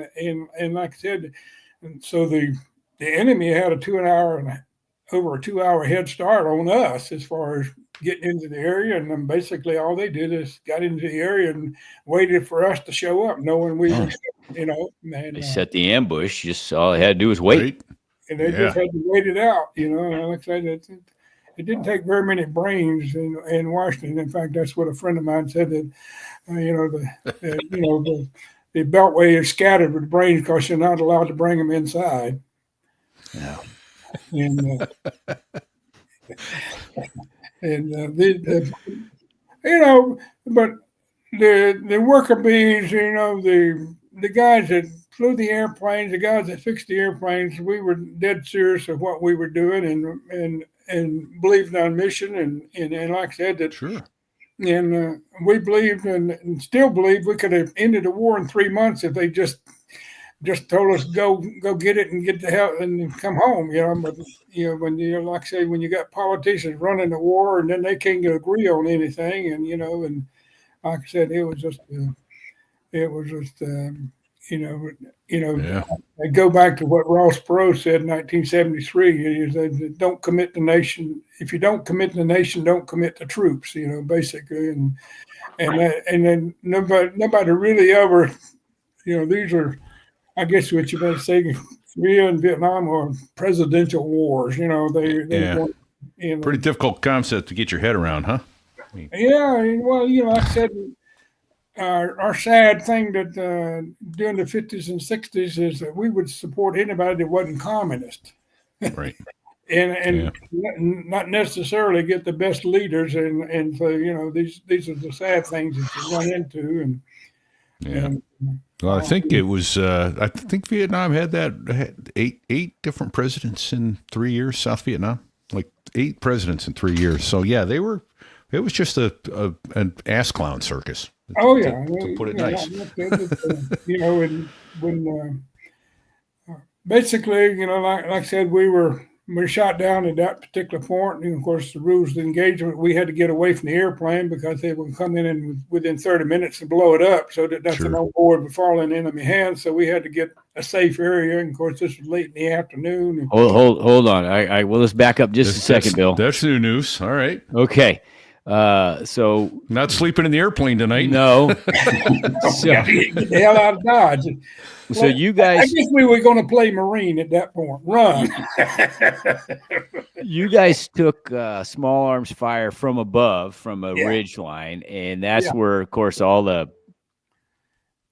like I said, and so the enemy had over a 2-hour head start on us as far as getting into the area, and then basically all they did is got into the area and waited for us to show up, knowing we were, and They set the ambush. Just all they had to do was wait. Right? and they just had to wait it out, And like I said, it didn't take very many brains in Washington. In fact, that's what a friend of mine said, that the Beltway is scattered with brains because you're not allowed to bring them inside. Yeah. And but the worker bees, the guys that flew the airplanes, the guys that fixed the airplanes, we were dead serious of what we were doing, and believed on mission, and like I said, that Sure. And we believed and still believe we could have ended the war in 3 months if they just told us go get it and get the hell and come home. But when like I say, when you got politicians running the war and then they can't agree on anything, and and like I said, it was just Yeah. I go back to what Ross Perot said in 1973. He said, "Don't commit the nation. If you don't commit the nation, don't commit the troops." Basically, and then nobody really ever. These are, I guess, what you might say, Korea and Vietnam are presidential wars. They want, Pretty difficult concept to get your head around, huh? Yeah, well, like I said, our sad thing that during the 50s and 60s is that we would support anybody that wasn't communist. Right. and not necessarily get the best leaders, and so these are the sad things that you run into, and Well, I think it was. I think Vietnam had eight different presidents in 3 years. South Vietnam, like 8 presidents in 3 years. So yeah, they were. It was just an ass clown circus. Oh yeah, to put it nice. When basically, like I said, we were shot down at that particular point, and of course, the rules of engagement, we had to get away from the airplane because they would come in and within 30 minutes and blow it up, so that nothing on board would fall in enemy hands. So we had to get a safe area, and of course, this was late in the afternoon. Hold on. Well, let's back up just a second, Bill. That's new news. All right. Okay. So not sleeping in the airplane tonight. No. So, get the hell out of Dodge. So you guys, I guess we were going to play Marine at that point. Run. You guys took small arms fire from above, from a ridge line, and that's where, of course, all the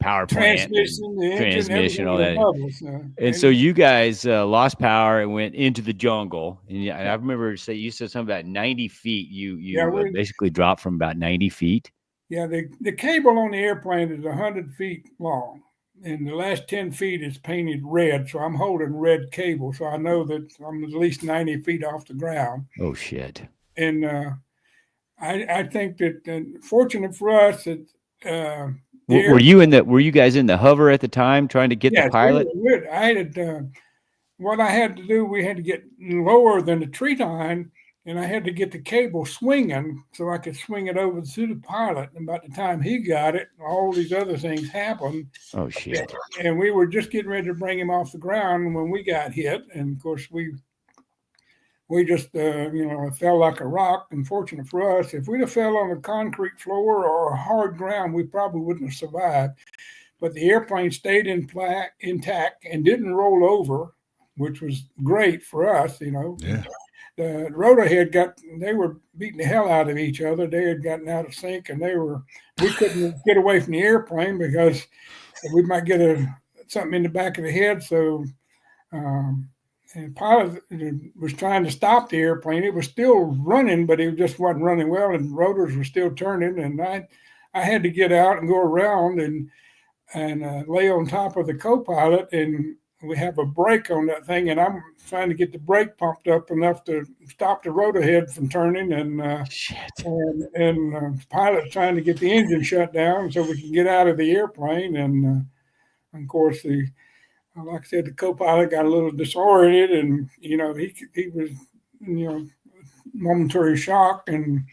power plant, transmission, the engine, transmission, everything all was that. above us, And so you guys lost power and went into the jungle. And I remember you said something about 90 feet. You basically dropped from about 90 feet. Yeah, the cable on the airplane is 100 feet long, and the last 10 feet is painted red. So I'm holding red cable, so I know that I'm at least 90 feet off the ground. Oh shit! And I think that fortunate for us that were you guys in the hover at the time trying to get the pilot? I had what I had to do. We had to get lower than the tree line. And I had to get the cable swinging so I could swing it over to the pilot. And by the time he got it, all these other things happened. Oh, shit. And we were just getting ready to bring him off the ground when we got hit. And, of course, we just, it fell like a rock. And fortunate for us, if we'd have fell on a concrete floor or a hard ground, we probably wouldn't have survived. But the airplane stayed intact and didn't roll over, which was great for us, Yeah. The rotor they were beating the hell out of each other. They had gotten out of sync, and we couldn't get away from the airplane because we might get something in the back of the head. So, and the pilot was trying to stop the airplane. It was still running, but it just wasn't running well, and rotors were still turning. And I had to get out and go around and lay on top of the co-pilot, and we have a brake on that thing, and I'm trying to get the brake pumped up enough to stop the rotor head from turning, and the pilot's trying to get the engine shut down so we can get out of the airplane. And of course, like I said, the co-pilot got a little disoriented, and he was momentary shock, and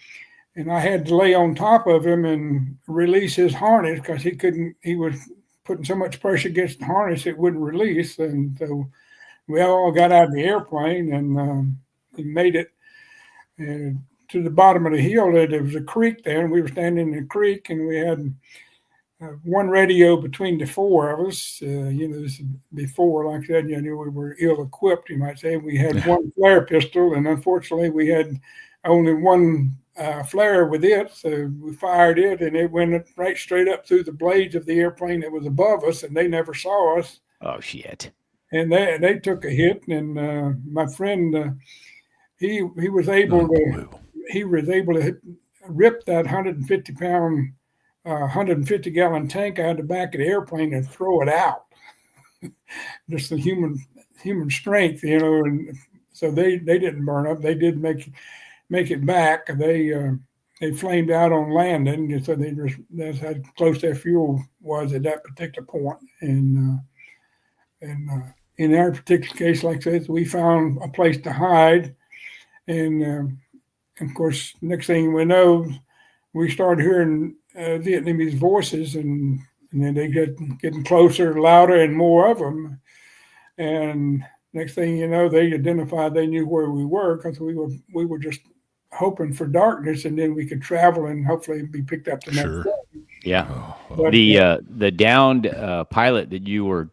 I had to lay on top of him and release his harness because he was putting so much pressure against the harness it wouldn't release. And so we all got out of the airplane and we made it to the bottom of the hill. There was a creek there, and we were standing in the creek, and we had one radio between the four of us. This before, like I said, we were ill-equipped, you might say. We had one flare pistol, and unfortunately we had only one flare with it, so we fired it, and it went right straight up through the blades of the airplane that was above us, and they never saw us. Oh shit! And they took a hit, and my friend, he was able to rip that 150-pound, 150-gallon tank out of the back of the airplane and throw it out. Just the human strength, and so they didn't burn up. They did make it back. They flamed out on landing, so that's how close their fuel was at that particular point. And in our particular case, like I said, we found a place to hide, and of course, next thing we know, we started hearing Vietnamese voices, and then they getting closer, louder, and more of them. And next thing you know, they identified, they knew where we were, because we were just hoping for darkness, and then we could travel and hopefully be picked up the next day. Yeah. But, the downed pilot that you were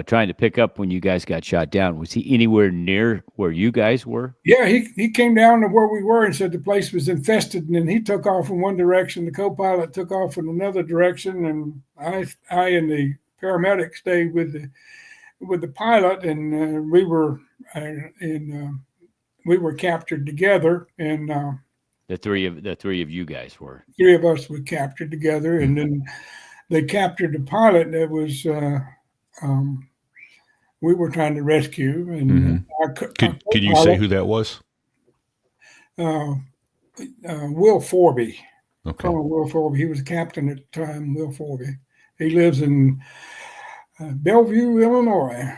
trying to pick up when you guys got shot down, was he anywhere near where you guys were? Yeah, he came down to where we were and said the place was infested, and then he took off in one direction. The co-pilot took off in another direction, and I and the paramedic stayed with the pilot, and we were captured together, and the three of you guys were. Three of us were captured together, and then they captured the pilot that was we were trying to rescue. And can you say who that was? Will Forby. Okay. Colonel Will Forby. He was a captain at the time. Will Forby. He lives in Bellevue, Illinois.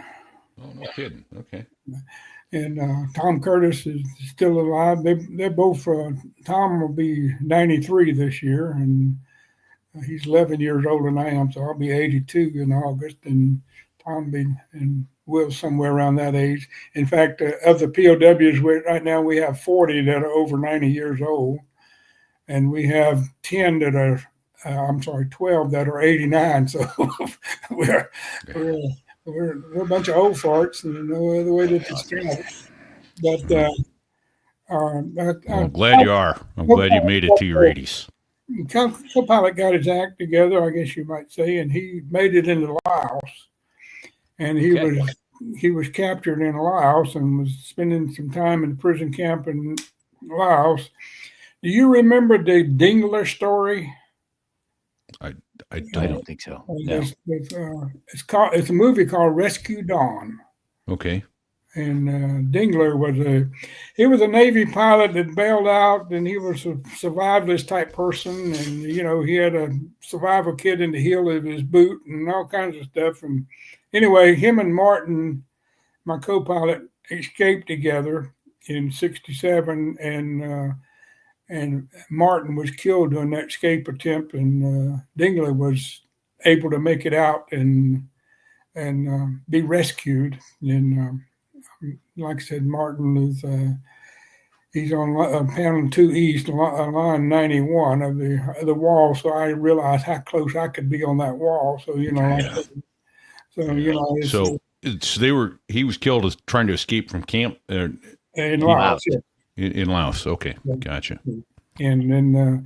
Oh, no kidding. Okay. And Tom Curtis is still alive. They're both. Tom will be 93 this year, and he's 11 years older than I am, so I'll be 82 in August, and Tom be and Will somewhere around that age. In fact, of the POWs, right now we have 40 that are over 90 years old, and we have 10 that are. 12 that are 89. So we're a bunch of old farts, and no other way to describe it. But I'm glad you are. I'm glad you made it to your 80s. co-pilot got his act together, I guess you might say, and he made it into Laos. And he was captured in Laos and was spending some time in the prison camp in Laos. Do you remember the Dingler story? I I don't. don't think so. No. It's a movie called Rescue Dawn. Okay. And Dingler was a Navy pilot that bailed out, and he was a survivalist type person, and he had a survival kit in the heel of his boot and all kinds of stuff. And anyway, him and Martin, my co-pilot, escaped together in '67, and Martin was killed during that escape attempt, and Dingler was able to make it out and be rescued. And like I said, Martin is he's on panel 2 East, line 91 of the wall. So I realized how close I could be on that wall. So he was killed as trying to escape from camp in Laos. In Laos. Okay, gotcha. And then,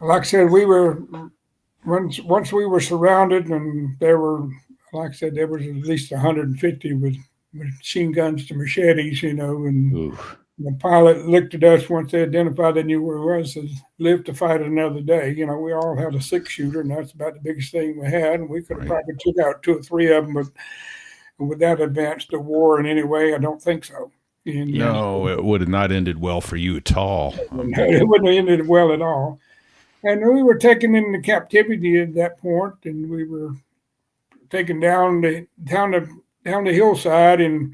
like I said, once we were surrounded, and there was at least 150 with machine guns to machetes, and Oof. the pilot looked at us once they identified they knew where it was, and live to fight another day. We all had a 6-shooter, and that's about the biggest thing we had. And we could have probably took out 2 or 3 of them, but would that advance the war in any way? I don't think so. And, no, it would have not ended well for you at all. It wouldn't have ended well at all. And we were taken into captivity at that point, and we were taken down the hillside, and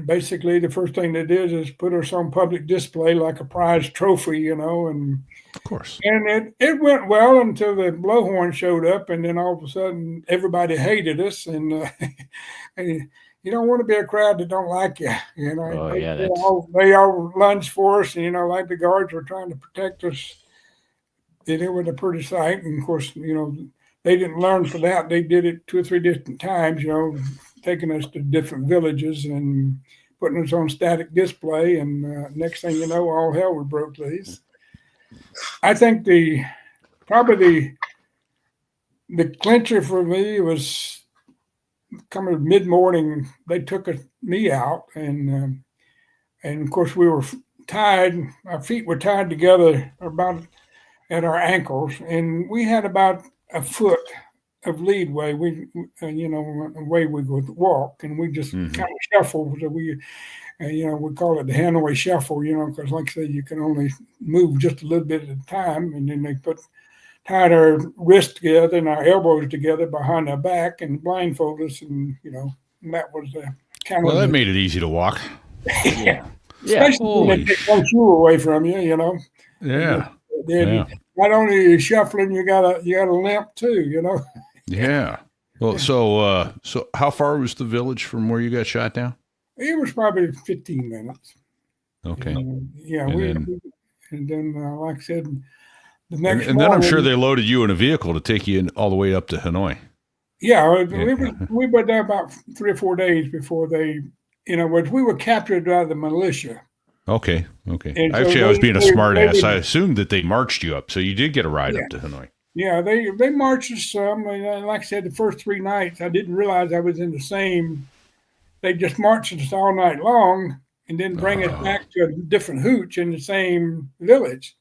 basically the first thing they did is put us on public display like a prize trophy, and of course. And it went well until the blowhorn showed up, and then all of a sudden everybody hated us, and you don't want to be a crowd that don't like you. They all lunged for us, and like the guards were trying to protect us. And it was a pretty sight. And of course, they didn't learn for that. They did it 2 or 3 different times, taking us to different villages and putting us on static display. And next thing you know, all hell was broke loose. I think probably the clincher for me was coming mid-morning. They took me out, and of course we were tied. Our feet were tied together about at our ankles, and we had about a foot of leadway. We, the way we would walk, and we just kind of shuffle. So we call it the Hanoi shuffle. Because like I said, you can only move just a little bit at a time, and then they tied our wrists together and our elbows together behind our back and blindfolded us, and that was kind of. Well, that made it easy to walk. Yeah. Especially when they take one shoe away from you, Yeah. Not only are you shuffling, you got a limp too, Yeah. Well, so how far was the village from where you got shot down? It was probably 15 minutes. Okay. And then, like I said, the next morning. And then I'm sure they loaded you in a vehicle to take you all the way up to Hanoi. Yeah, we were there about 3 or 4 days before they, we were captured by the militia. Okay. Actually, I was being a smart ass. I assumed that they marched you up, so you did get a ride up to Hanoi. Yeah, they marched us some. And like I said, the first 3 nights, I didn't realize I was in the same. They just marched us all night long, and then bring us back to a different hooch in the same village.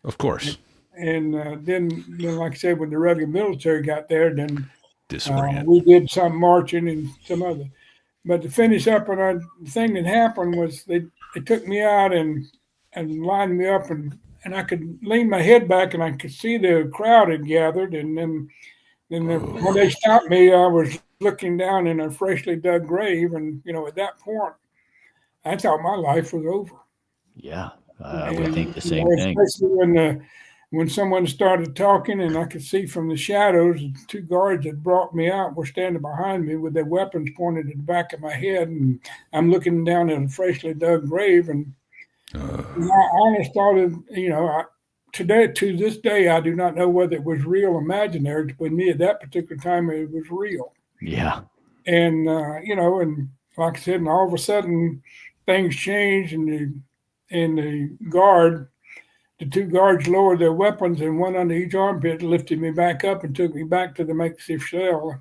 Of course. And then, like I said, when the rugged military got there, then we did some marching and some other. But to finish up on the thing that happened was they took me out and lined me up, and I could lean my head back and I could see the crowd had gathered. And then when they stopped me, I was looking down in a freshly dug grave. And, at that point, I thought my life was over. Yeah, I would think the same thing. Especially when someone started talking, and I could see from the shadows, the 2 guards that brought me out were standing behind me with their weapons pointed at the back of my head, and I'm looking down at a freshly dug grave, and I honestly thought, to this day, I do not know whether it was real or imaginary. But me at that particular time, it was real. Yeah. And and like I said, and all of a sudden, things changed, and the guard the two guards lowered their weapons and one under each armpit, lifted me back up and took me back to the makeshift cell.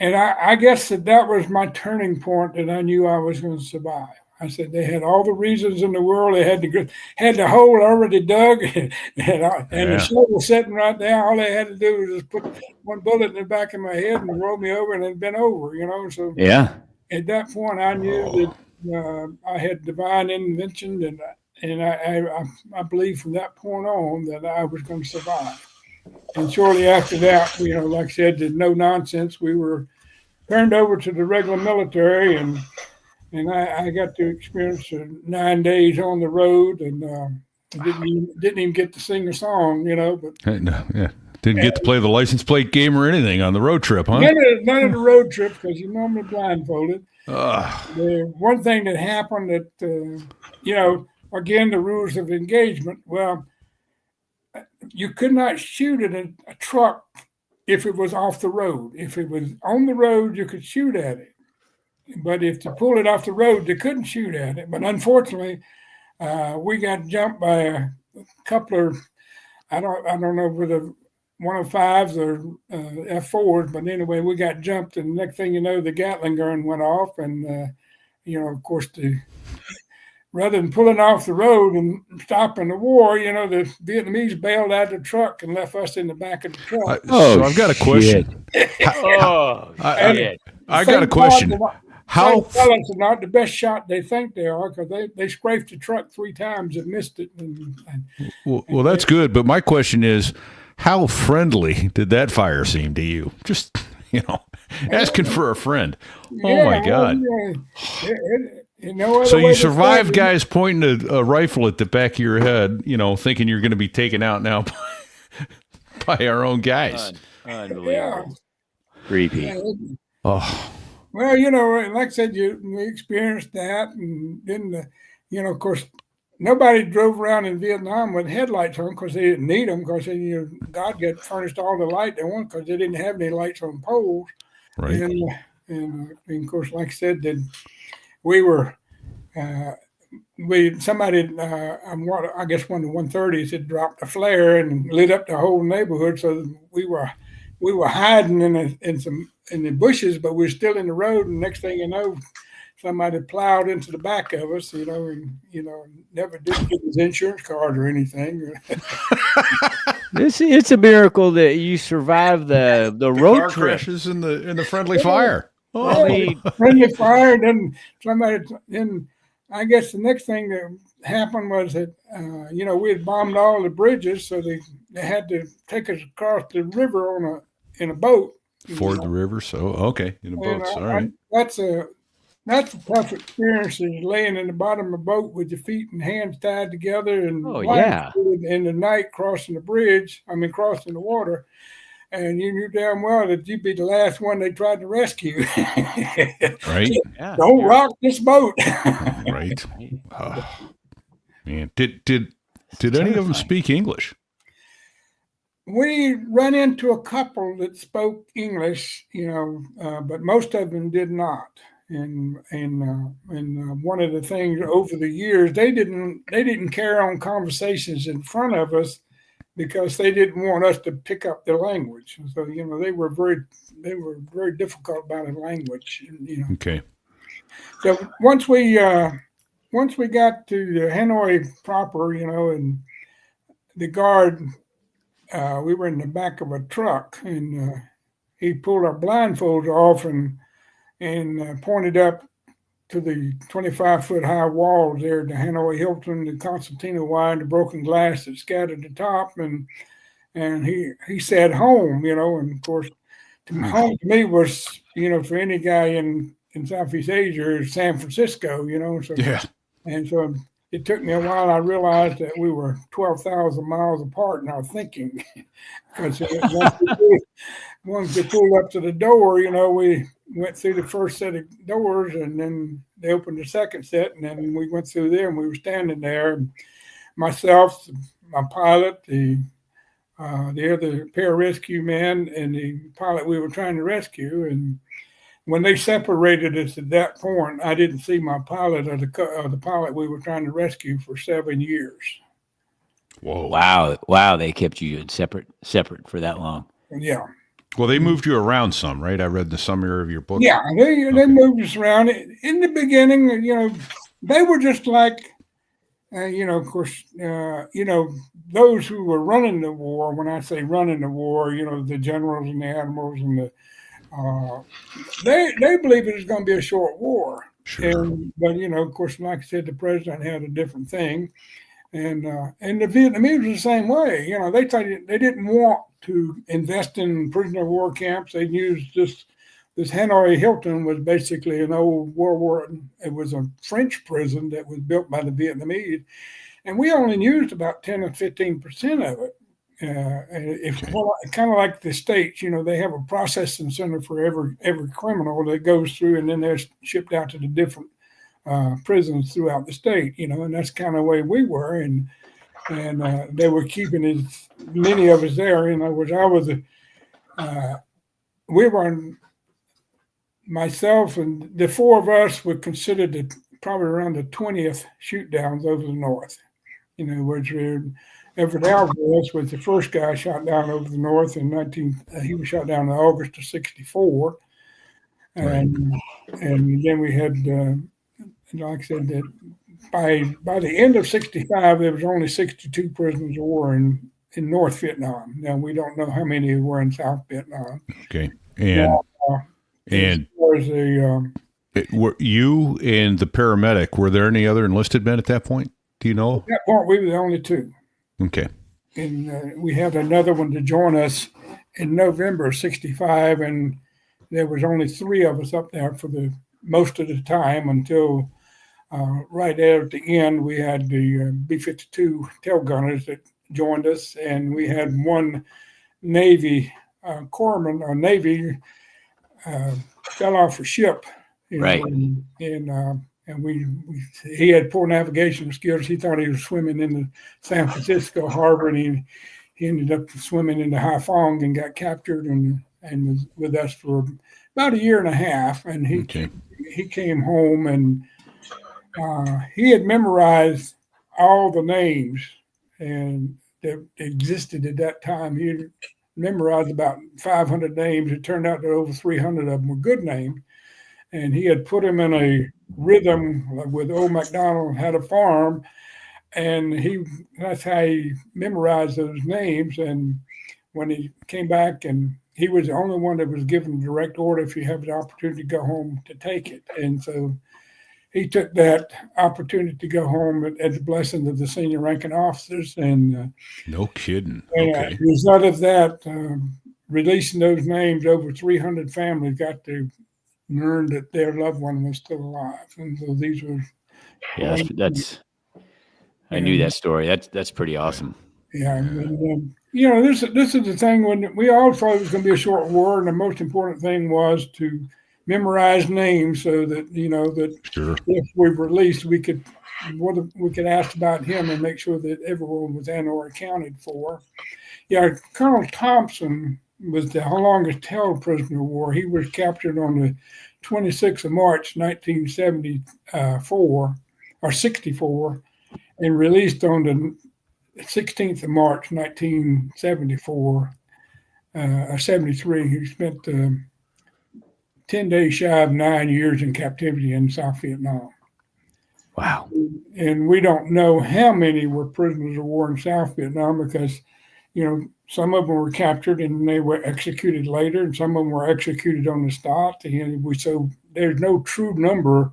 And I guess that was my turning point, that I knew I was going to survive. I said they had all the reasons in the world. They had the hole already dug, and the shovel sitting right there. All they had to do was just put one bullet in the back of my head and roll me over, and it'd been over. So at that point, I knew that I had divine intervention, and I believe from that point on that I was going to survive. And shortly after that, like I said, there's no nonsense. We were turned over to the regular military, and I got to experience 9 days on the road, and didn't even get to sing a song, But didn't get to play the license plate game or anything on the road trip, huh? None of the road trips, because you're normally blindfolded. The one thing that happened that again, the rules of engagement. Well, you could not shoot at a truck if it was off the road. If it was on the road, you could shoot at it. But if to pull it off the road, they couldn't shoot at it. But unfortunately, we got jumped by a couple of, I don't know whether 105s or F4s, but anyway, we got jumped, and the next thing you know, the Gatling gun went off, and of course, rather than pulling off the road and stopping the war, the Vietnamese bailed out of the truck and left us in the back of the truck. So I've got a question. I got a question. How fellas are not the best shot they think they are, because they scraped the truck 3 times and missed it. Well, that's good. But my question is, how friendly did that fire seem to you? Just, asking for a friend. Oh, my God. So you survived guys pointing a rifle at the back of your head, thinking you're going to be taken out now by our own guys. Unbelievable. Yeah. Creepy. Oh. Well, like I said, we experienced that, and then, of course, nobody drove around in Vietnam with headlights on, because they didn't need them, because God got furnished all the light they want, because they didn't have any lights on poles. Right. And of course, like I said, that we were. Somebody, I guess one of the 130s had dropped a flare and lit up the whole neighborhood. So we were hiding in the bushes, but we were still in the road. And next thing you know, somebody plowed into the back of us, and never did get his insurance card or anything. It's a miracle that you survived the road car trip. crashes in the friendly fire. I mean, friendly fire. Then somebody. Then I guess the next thing that happened was that we had bombed all the bridges, so they had to take us across the river in a boat. Ford the river. So okay, in a boat. All right. That's a tough experience, is laying in the bottom of a boat with your feet and hands tied together, and in the night crossing the water. And you knew damn well that you'd be the last one they tried to rescue. Right. Yeah, Don't rock this boat. Right. Oh, man, did any of them speak English? We ran into a couple that spoke English, but most of them did not. And one of the things over the years, they didn't carry on conversations in front of us, because they didn't want us to pick up the language. So, they were very difficult about the language. Okay. So once we got to the Hanoi proper, and the guard, we were in the back of a truck, and he pulled our blindfolds off and pointed up to the 25-foot high walls there at the Hanoi Hilton, the Constantino Y, and the broken glass that scattered the top, and he said home, and of course, home to me was, for any guy in Southeast Asia, San Francisco, so yeah. And so it took me a while. I realized that we were 12,000 miles apart in our thinking, because once we pulled up to the door, we went through the first set of doors, and then they opened the second set, and then we went through there, and we were standing there. Myself, my pilot, the other pararescue man, and the pilot we were trying to rescue. And when they separated us at that point, I didn't see my pilot or the pilot we were trying to rescue for 7 years. Whoa. Wow, they kept you separate for that long. Yeah. Well, they moved you around some, right? I read the summary of your book. Yeah, they moved us around. In the beginning, they were just like, of course, those who were running the war. When I say running the war, the generals and the admirals and they believe it is going to be a short war. Sure. But of course, like I said, the president had a different thing, and the Vietnamese was the same way. They thought they didn't want to invest in prisoner of war camps. They'd use this Hanoi Hilton was basically an old World War. It was a French prison that was built by the Vietnamese, and we only used about 10 or 15% of it. Kind of like the states, they have a processing center for every criminal that goes through, and then they're shipped out to the different prisons throughout the state. And that's kind of the way we were, and they were keeping as many of us there. We were. Myself and the four of us were considered probably around the 20th shoot downs over the north. Which Everett Alvarez was the first guy shot down over the north in he was shot down in August of '64, and then we had, like I said, that by the end of '65 there was only 62 prisoners of war in North Vietnam. Now we don't know how many were in South Vietnam. Okay, and were you and the paramedic, were there any other enlisted men at that point? Do you know? At that point, we were the only two. Okay. And we had another one to join us in November of '65, and there was only three of us up there for the most of the time until right there at the end, we had the B-52 tail gunners that joined us, and we had one Navy corpsman or Navy fell off a ship, Right. And he had poor navigation skills. He thought he was swimming in the San Francisco harbor, and he ended up swimming into Haiphong and got captured and was with us for about a year and a half. And he came home, and he had memorized all the names and that existed at that time. He had memorized about 500 names. It turned out that over 300 of them were good names. And he had put him in a rhythm with old MacDonald had a farm, and that's how he memorized those names. And when he came back, and he was the only one that was given direct order if you have the opportunity to go home to take it. And so he took that opportunity to go home at the blessing of the senior ranking officers. And no kidding. As a result of that, releasing those names, over 300 families got to learn that their loved one was still alive. And so these were. Yeah, I knew that story. That's pretty awesome. Yeah. And, this is the thing when we all thought it was going to be a short war, and the most important thing was to memorize names so that that if we released, we could ask about him and make sure that everyone was in or accounted for. Yeah, Colonel Thompson was the longest held prisoner of war. He was captured on the 26th of March, 1974 or 64, and released on the 16th of March, 1974 or 73. He spent 10 days shy of 9 years in captivity in South Vietnam. Wow. And we don't know how many were prisoners of war in South Vietnam because, some of them were captured and they were executed later, and some of them were executed on the spot. And so there's no true number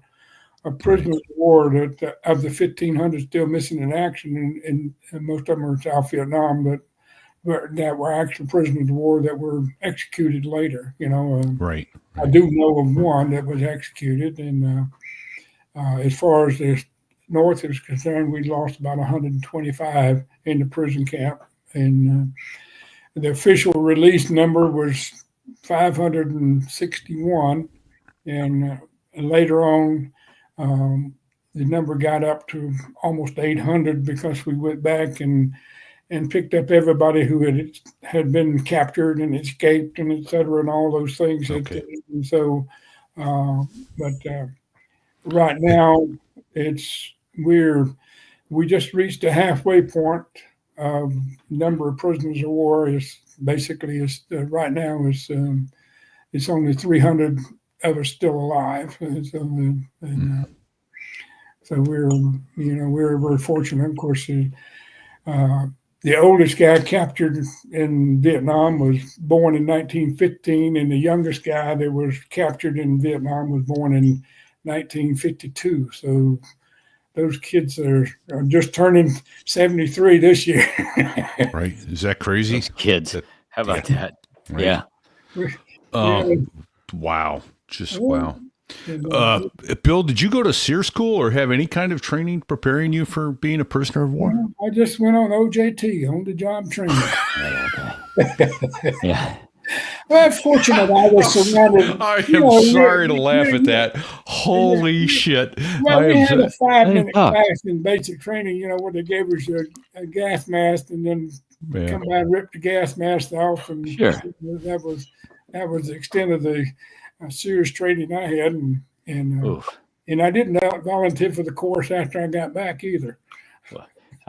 of prisoners of war that of the 1,500 still missing in action, and most of them are in South Vietnam, but that were actual prisoners of war that were executed later. Right. I do know of one that was executed, and as far as the North is concerned, we lost about 125 in the prison camp, and the official release number was 561, and later on, the number got up to almost 800 because we went back and picked up everybody who had been captured and escaped and et cetera and all those things. Okay. And so, but right now we just reached a halfway point number of prisoners of war is basically right now is it's only 300 of us still alive. So we're very fortunate. Of course, the oldest guy captured in Vietnam was born in 1915, and the youngest guy that was captured in Vietnam was born in 1952. So those kids are just turning 73 this year. Right? Is that crazy? Those kids. How about that? Right. Yeah. Wow. Just Yeah. wow. Bill, did you go to SEER school or have any kind of training preparing you for being a prisoner of war? I just went on OJT, on the job training. Yeah. Well, I'm fortunate I was surrounded. I am sorry to laugh at that. Holy shit. Well, we had a 5-minute tough. class in basic training, where they gave us a gas mask and then come by and rip the gas mask off. And Sure. that was the extent of the serious training I had. And I didn't volunteer for the course after I got back either.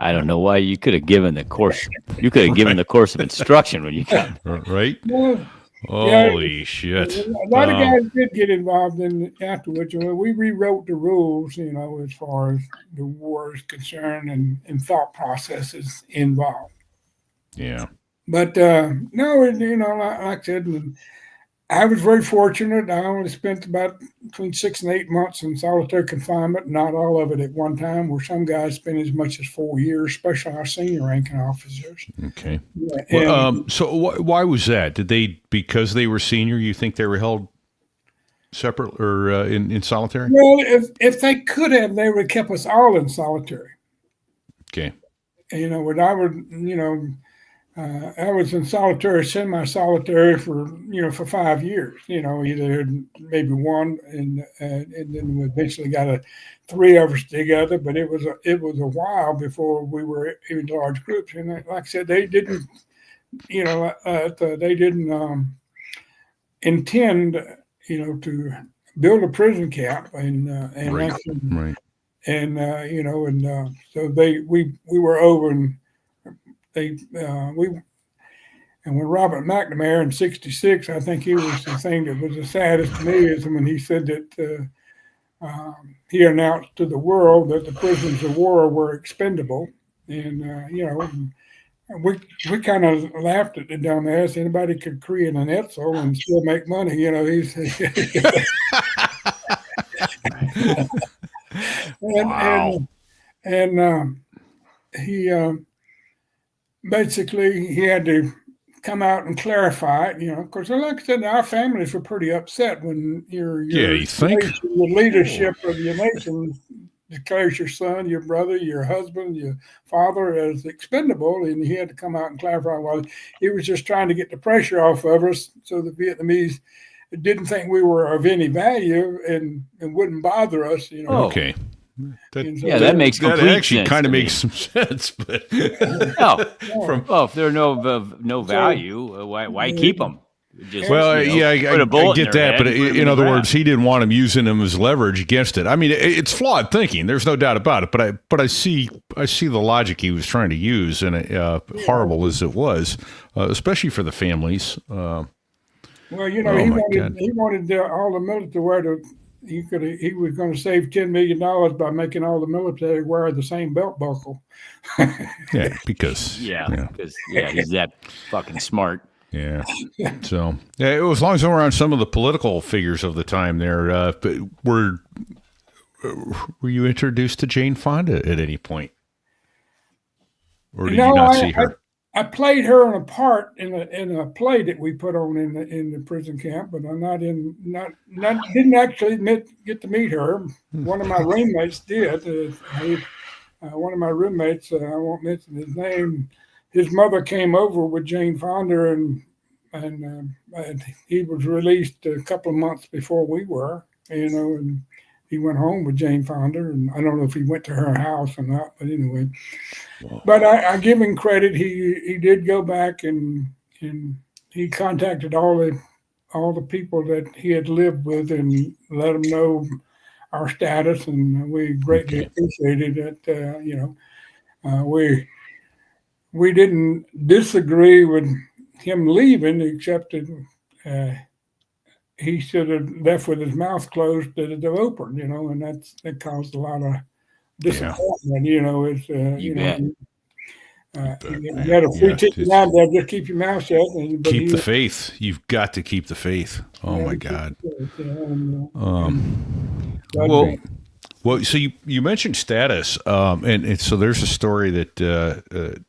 I don't know why you could have given the course. You could have given the course of instruction when you got. Right? Well, Holy shit. A lot of guys did get involved in afterwards. We rewrote the rules, as far as the war is concerned and thought processes involved. Yeah. But no, like I said, I was very fortunate. I only spent about between 6 and 8 months in solitary confinement, not all of it at one time, where some guys spent as much as 4 years, especially our senior ranking officers. Okay. Yeah, Well, so why was that? Because they were senior, you think they were held separate or in solitary? well, if they could have, they would have kept us all in solitary. Okay. When I would, I was in solitary, semi-solitary for 5 years. Either maybe one, and then we eventually got 3 of us together. But it was a while before we were in large groups. And like I said, they didn't, they didn't intend, to build a prison camp and Right. actually, Right. and so we were over and. And when Robert McNamara in '66, I think he was the thing that was the saddest to me is when he said that he announced to the world that the prisoners of war were expendable, and we kind of laughed at the dumbass. Anybody could create an Etzel and still make money, He's Wow. and he. Basically, he had to come out and clarify it. Of course, like I said, our families were pretty upset when your You think? the leadership of your nation declares your son, your brother, your husband, your father as expendable, and he had to come out and clarify. Well, he was just trying to get the pressure off of us so the Vietnamese didn't think we were of any value and wouldn't bother us. Okay. That makes complete that actually sense kind of to me. makes some sense, but If they're no value, why keep them? Just, well, I get that, but in other words, he didn't want him using them as leverage against it. I mean, it's flawed thinking. There's no doubt about it. But I see the logic he was trying to use, and horrible as it was, especially for the families. Well, he God. wanted all the military he was going to save $10 million by making all the military wear the same belt buckle. Yeah, because he's that fucking smart. Yeah. So, as long as we're on some of the political figures of the time there, were you introduced to Jane Fonda at any point? Or did you not see her? I played her in a part in a play that we put on in the prison camp, but I'm didn't actually get to meet her. One of my roommates did. One of my roommates, I won't mention his name. His mother came over with Jane Fonda, and he was released a couple of months before we were, and he went home with Jane Fonda, and I don't know if he went to her house or not, but anyway. Whoa. But I give him credit. He did go back and he contacted all the people that he had lived with and let them know our status, and we greatly appreciated it. we didn't disagree with him leaving, except that he should have left with his mouth closed to the open, and that caused a lot of disappointment. It's You bet. you got a free ticket out there, just keep your mouth shut. Keep the faith. You've got to keep the faith. Oh my God. Well, so you mentioned status, and so there's a story that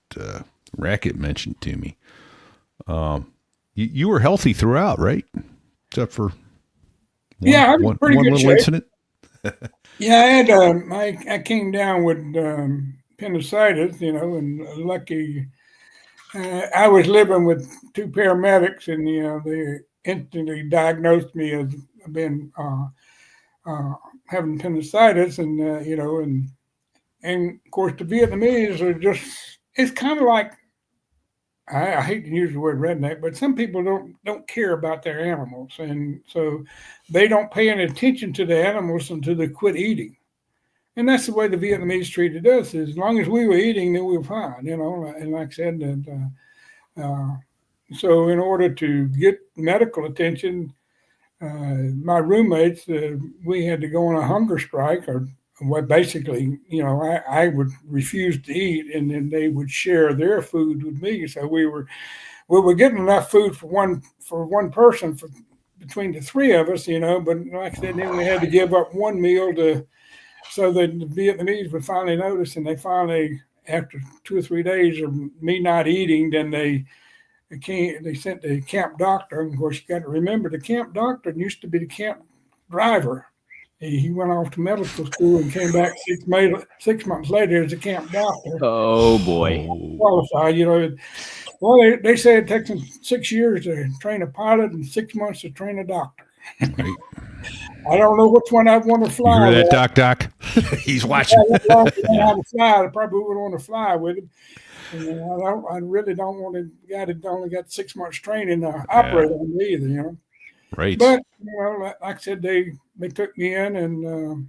Racket mentioned to me. You were healthy throughout, right? Except for one little shape. Incident. Yeah, I had I came down with appendicitis, and lucky I was living with two paramedics, and they instantly diagnosed me as being having appendicitis, and and of course the Vietnamese are it's kind of like, I hate to use the word redneck, but some people don't care about their animals, and so they don't pay any attention to the animals until they quit eating. And that's the way the Vietnamese treated us. As long as we were eating, then we were fine, And like I said, that so in order to get medical attention, my roommates, we had to go on a hunger strike, or what basically, I would refuse to eat, and then they would share their food with me. So we were getting enough food for one person between the three of us, But like I said, then we had to give up one meal so that the Vietnamese would finally notice, and they finally, after 2 or 3 days of me not eating, then they sent the camp doctor. And of course, you got to remember, the camp doctor used to be the camp driver. He went off to medical school and came back 6 months later as a camp doctor. Oh boy, qualified. Well, they say it takes them 6 years to train a pilot and 6 months to train a doctor. Right. I don't know which one I'd want to fly. You hear that, Doc? He's watching. How to fly? I probably would want to fly with him. I really don't want a guy that only got 6 months training to operate on me either, Right. But like I said, they took me in, and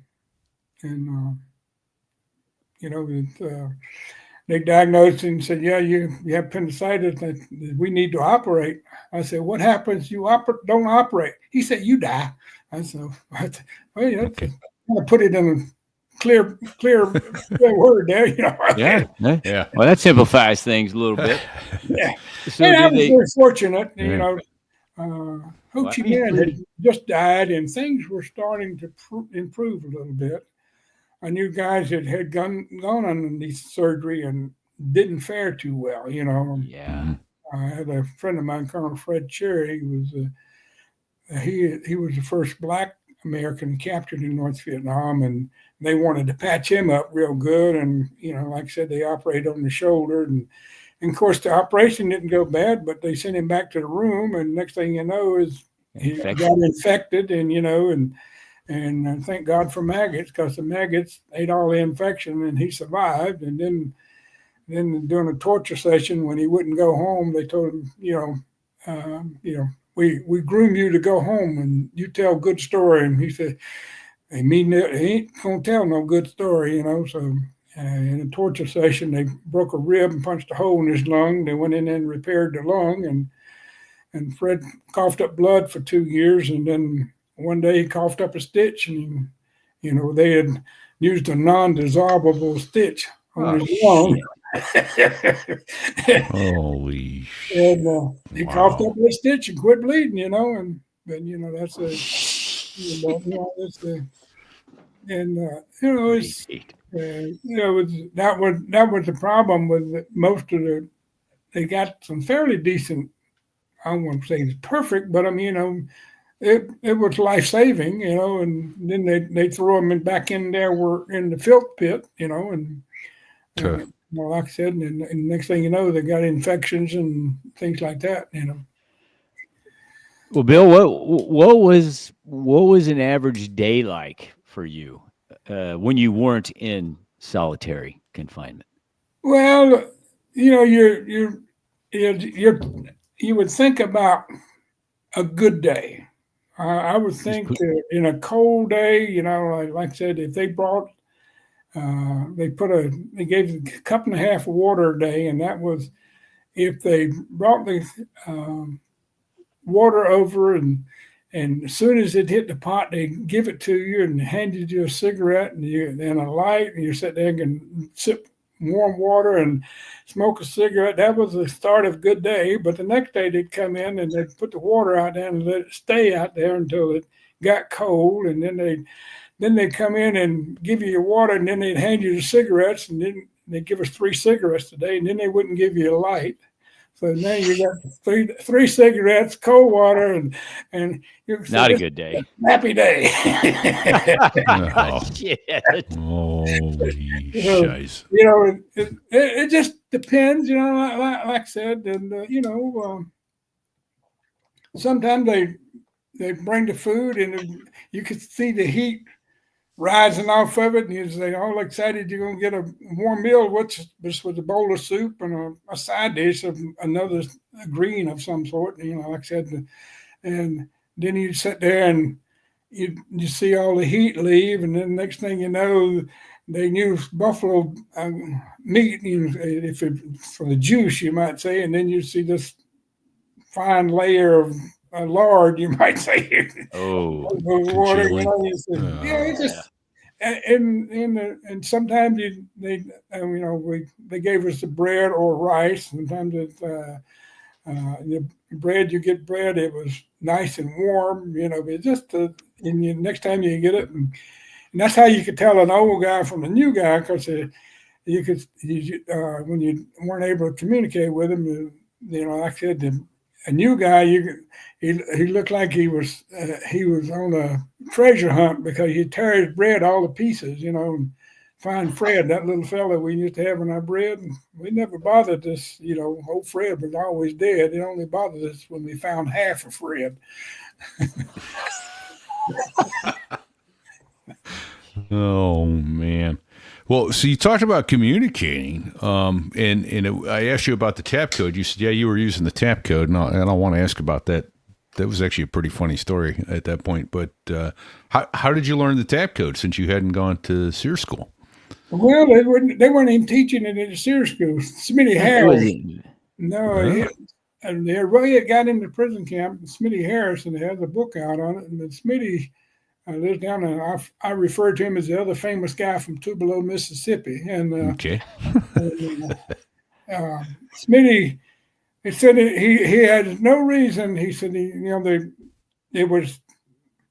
they diagnosed and said, "Yeah, you have appendicitis. We need to operate." I said, "What happens? You don't operate?" He said, "You die." I said, "Well, kind of put it in a clear word there, Yeah. Well, that simplifies things a little bit. Yeah. So and I was very fortunate, Ho Chi Minh had just died, and things were starting to improve a little bit. I knew guys that had gone on this surgery and didn't fare too well, Yeah. I had a friend of mine, Colonel Fred Cherry. He was the first Black American captured in North Vietnam, and they wanted to patch him up real good. And like I said, they operated on the shoulder, and of course the operation didn't go bad, but they sent him back to the room, and next thing you know is he got infected, and thank God for maggots, because the maggots ate all the infection, and he survived. And then during a torture session, when he wouldn't go home, they told him, we groom you to go home, and you tell a good story. And he said, he ain't gonna tell no good story, So in a torture session, they broke a rib and punched a hole in his lung. They went in and repaired the lung, and Fred coughed up blood for 2 years, and then one day he coughed up a stitch, and they had used a non-dissolvable stitch on his lung. Holy! And he coughed up a stitch and quit bleeding, and then that's that was the problem with most of they got some fairly decent. I don't want to say it's perfect, but it was life saving, and then they throw them back in there. We're in the filth pit, and like I said, and next thing you know, they got infections and things like that, Well, Bill, what was an average day like for you when you weren't in solitary confinement? Well, you would think about a good day. I would think that in a cold day, like I said, if they brought they gave a cup and a half of water a day, and that was if they brought the water over and as soon as it hit the pot, they give it to you and handed you a cigarette and a light, and you sit there and can sip warm water and smoke a cigarette. That was the start of a good day. But the next day they'd come in and they'd put the water out there and let it stay out there until it got cold, and then they'd come in and give you your water, and then they'd hand you the cigarettes, and then they'd give us 3 cigarettes a day, and then they wouldn't give you a light. So now you got three cigarettes, cold water, and not a good day. Happy day. Oh, Shit. holy You shiz. know, it just depends. You know, like I said, and sometimes they bring the food, and you could see the heat rising off of it, and you say, all excited you're going to get a warm meal, which was a bowl of soup and a side dish of another green of some sort, like I said. And then you sit there and you see all the heat leave, and then next thing you know, they use buffalo meat, for the juice, you might say, and then you see this fine layer of lard, you might say. Oh, water, congealing. it's just and sometimes they gave us the bread or rice. Sometimes the bread, you get bread, it was nice and warm, but just and next time you get it, and that's how you could tell an old guy from a new guy, because you could when you weren't able to communicate with him, like I said, a new guy, he looked like he was on a treasure hunt, because he'd tear his bread all to pieces, and find Fred, that little fella we used to have in our bread. And we never bothered this, old Fred was always dead. It only bothered us when we found half of Fred. Oh man. Well, so you talked about communicating, I asked you about the tap code. You said, yeah, you were using the tap code, and I want to ask about that. That was actually a pretty funny story at that point. But how did you learn the tap code, since you hadn't gone to SEER school? Well, they weren't even teaching it in the SEER school. Smitty Harris. No, Roy got into prison camp. Smitty Harrison has a book out on it, and Smitty lives down there. I refer to him as the other famous guy from Tupelo, Mississippi. And Okay. Smitty, he said he had no reason. He said it was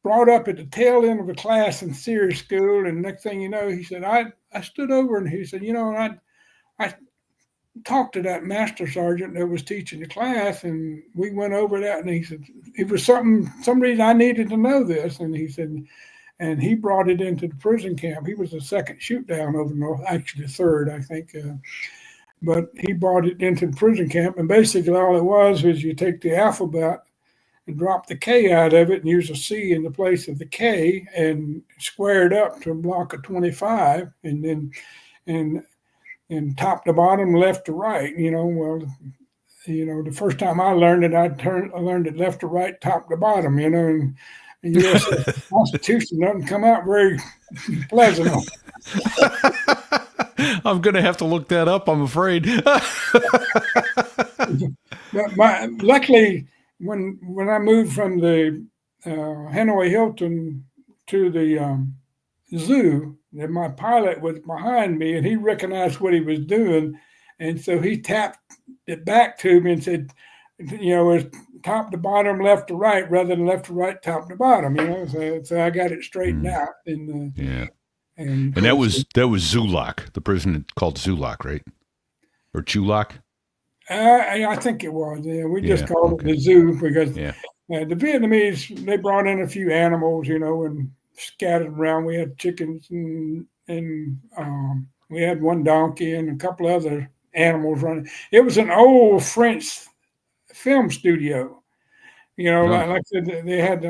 brought up at the tail end of a class in SEER school, and next thing you know, he said, I stood over and he said, I talked to that master sergeant that was teaching the class, and we went over that, and he said it was some reason I needed to know this, and he said, and he brought it into the prison camp. He was the second shoot down over north, actually the third, I think, but he brought it into the prison camp, and basically all it was you take the alphabet and drop the K out of it and use a C in the place of the K and square it up to a block of 25, and then and top to bottom, left to right. The first time I learned it, I learned it left to right, top to bottom. And the U.S. Constitution doesn't come out very pleasant. I'm going to have to look that up, I'm afraid. But luckily, when I moved from the Hanoi Hilton to the zoo, that my pilot was behind me, and he recognized what he was doing, and so he tapped it back to me and said, it's top to bottom, left to right, rather than left to right, top to bottom. So I got it straightened out. And yeah, and that was Zulak, the prison called Zulak, right? Or Chulak? I think it was. Yeah, we just called it the zoo because the Vietnamese, they brought in a few animals, and scattered around. We had chickens and we had one donkey and a couple other animals running. It was an old French film studio. Like I said, they had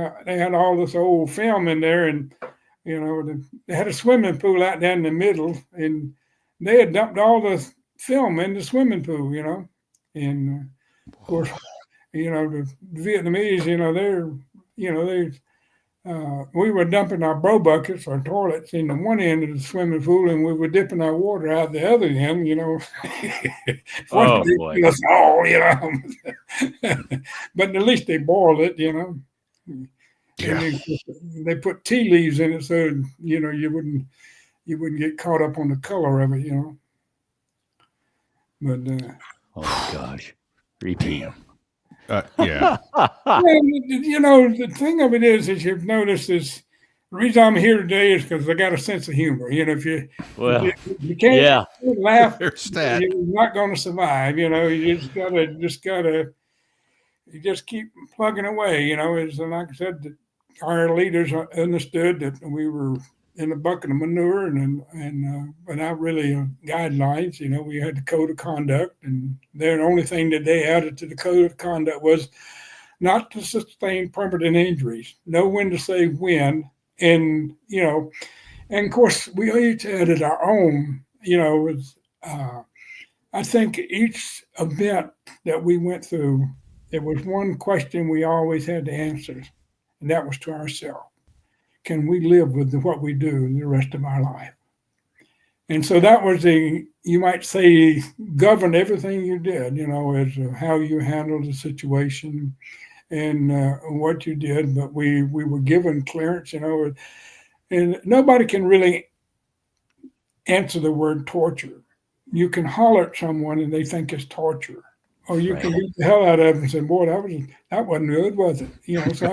all this old film in there, and they had a swimming pool out there in the middle, and they had dumped all the film in the swimming pool. And of course, the Vietnamese, we were dumping our blow buckets or toilets in the one end of the swimming pool, and we were dipping our water out the other end, Oh, Fortunately, boy. for us all. But at least they boiled it. Yeah. And they put tea leaves in it so you wouldn't get caught up on the color of it. But Oh my gosh. Repeat. Yeah. the thing of it is you've noticed is the reason I'm here today is because I got a sense of humor. If you Well, if you can't yeah. laugh, There's that. you're not going to survive. You just keep plugging away. It's like I said, our leaders understood that we were in a bucket of manure and without really guidelines. We had the code of conduct, and the only thing that they added to the code of conduct was not to sustain permanent injuries, know when to say when, and and of course we each added our own. I think each event that we went through, there was one question we always had to answer, and that was to ourselves: can we live with what we do the rest of our life? And so that was you might say, governed everything you did, as how you handled the situation and what you did. But we were given clearance, and nobody can really answer the word torture. You can holler at someone and they think it's torture. Or you can beat the hell out of them and say, boy, that wasn't good, was it? So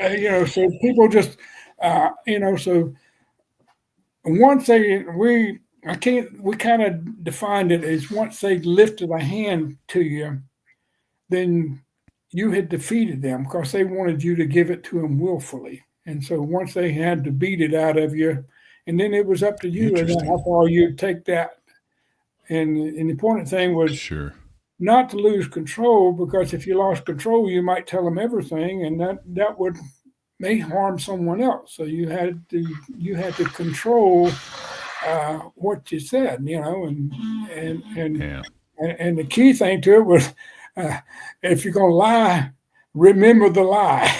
I mean, so people just, so once we kind of defined it as once they lifted a hand to you, then you had defeated them because they wanted you to give it to them willfully. And so once they had to beat it out of you, and then it was up to you and how far you'd take that. And the important thing was not to lose control, because if you lost control, you might tell them everything, and that would may harm someone else. So you had to control what you said, and the key thing to it was, if you're going to lie, remember the lie.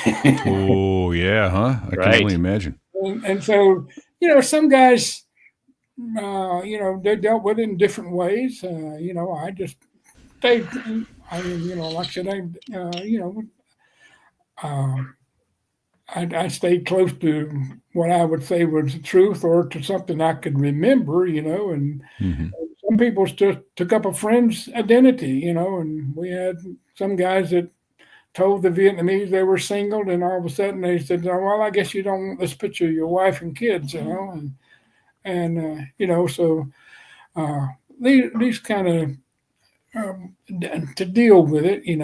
Oh yeah, huh? I can only imagine. And so, some guys, they dealt with it in different ways. I just stayed, like I said, I stayed close to what I would say was the truth, or to something I could remember, and some people just took up a friend's identity, and we had some guys that told the Vietnamese they were single, and all of a sudden they said, oh, well, I guess you don't want this picture of your wife and kids, and so these kind of to deal with it, and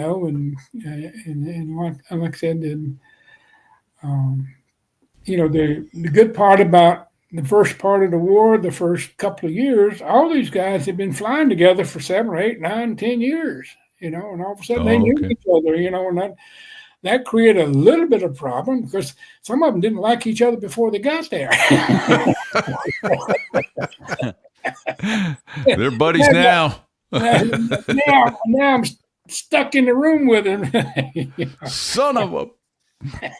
like I said, the good part about the first part of the war, the first couple of years, all these guys had been flying together for 7 or 8, 9, 10 years, and all of a sudden they knew each other, and that created a little bit of problem because some of them didn't like each other before they got there. They're buddies now. now I'm stuck in the room with him. Son of a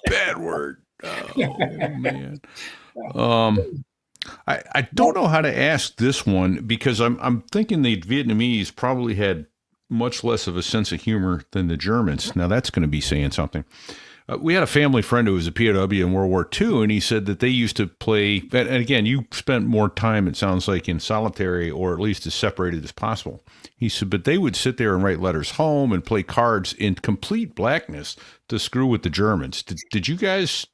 bad word. Oh man. I don't know how to ask this one, because I'm thinking the Vietnamese probably had much less of a sense of humor than the Germans. Now that's going to be saying something. We had a family friend who was a POW in World War II, and he said that they used to play, and again, you spent more time, it sounds like, in solitary, or at least as separated as possible. He said, but they would sit there and write letters home and play cards in complete blackness to screw with the Germans. Did you guys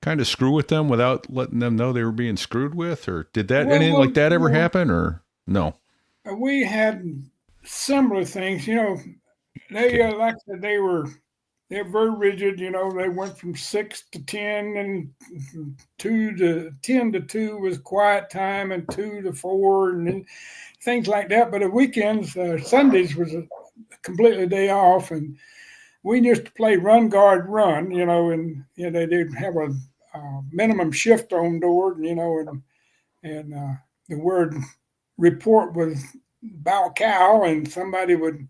kind of screw with them without letting them know they were being screwed with? Or did anything like that ever happen, or no? We had similar things, they like I said, they're very rigid, they went from 6 to 10, and 10 to 2 was quiet time, and 2 to 4, and then things like that. But the weekends, Sundays was a completely day off, and we used to play run, guard, run, and they did have a minimum shift on board, and the word report was bow cow, and somebody would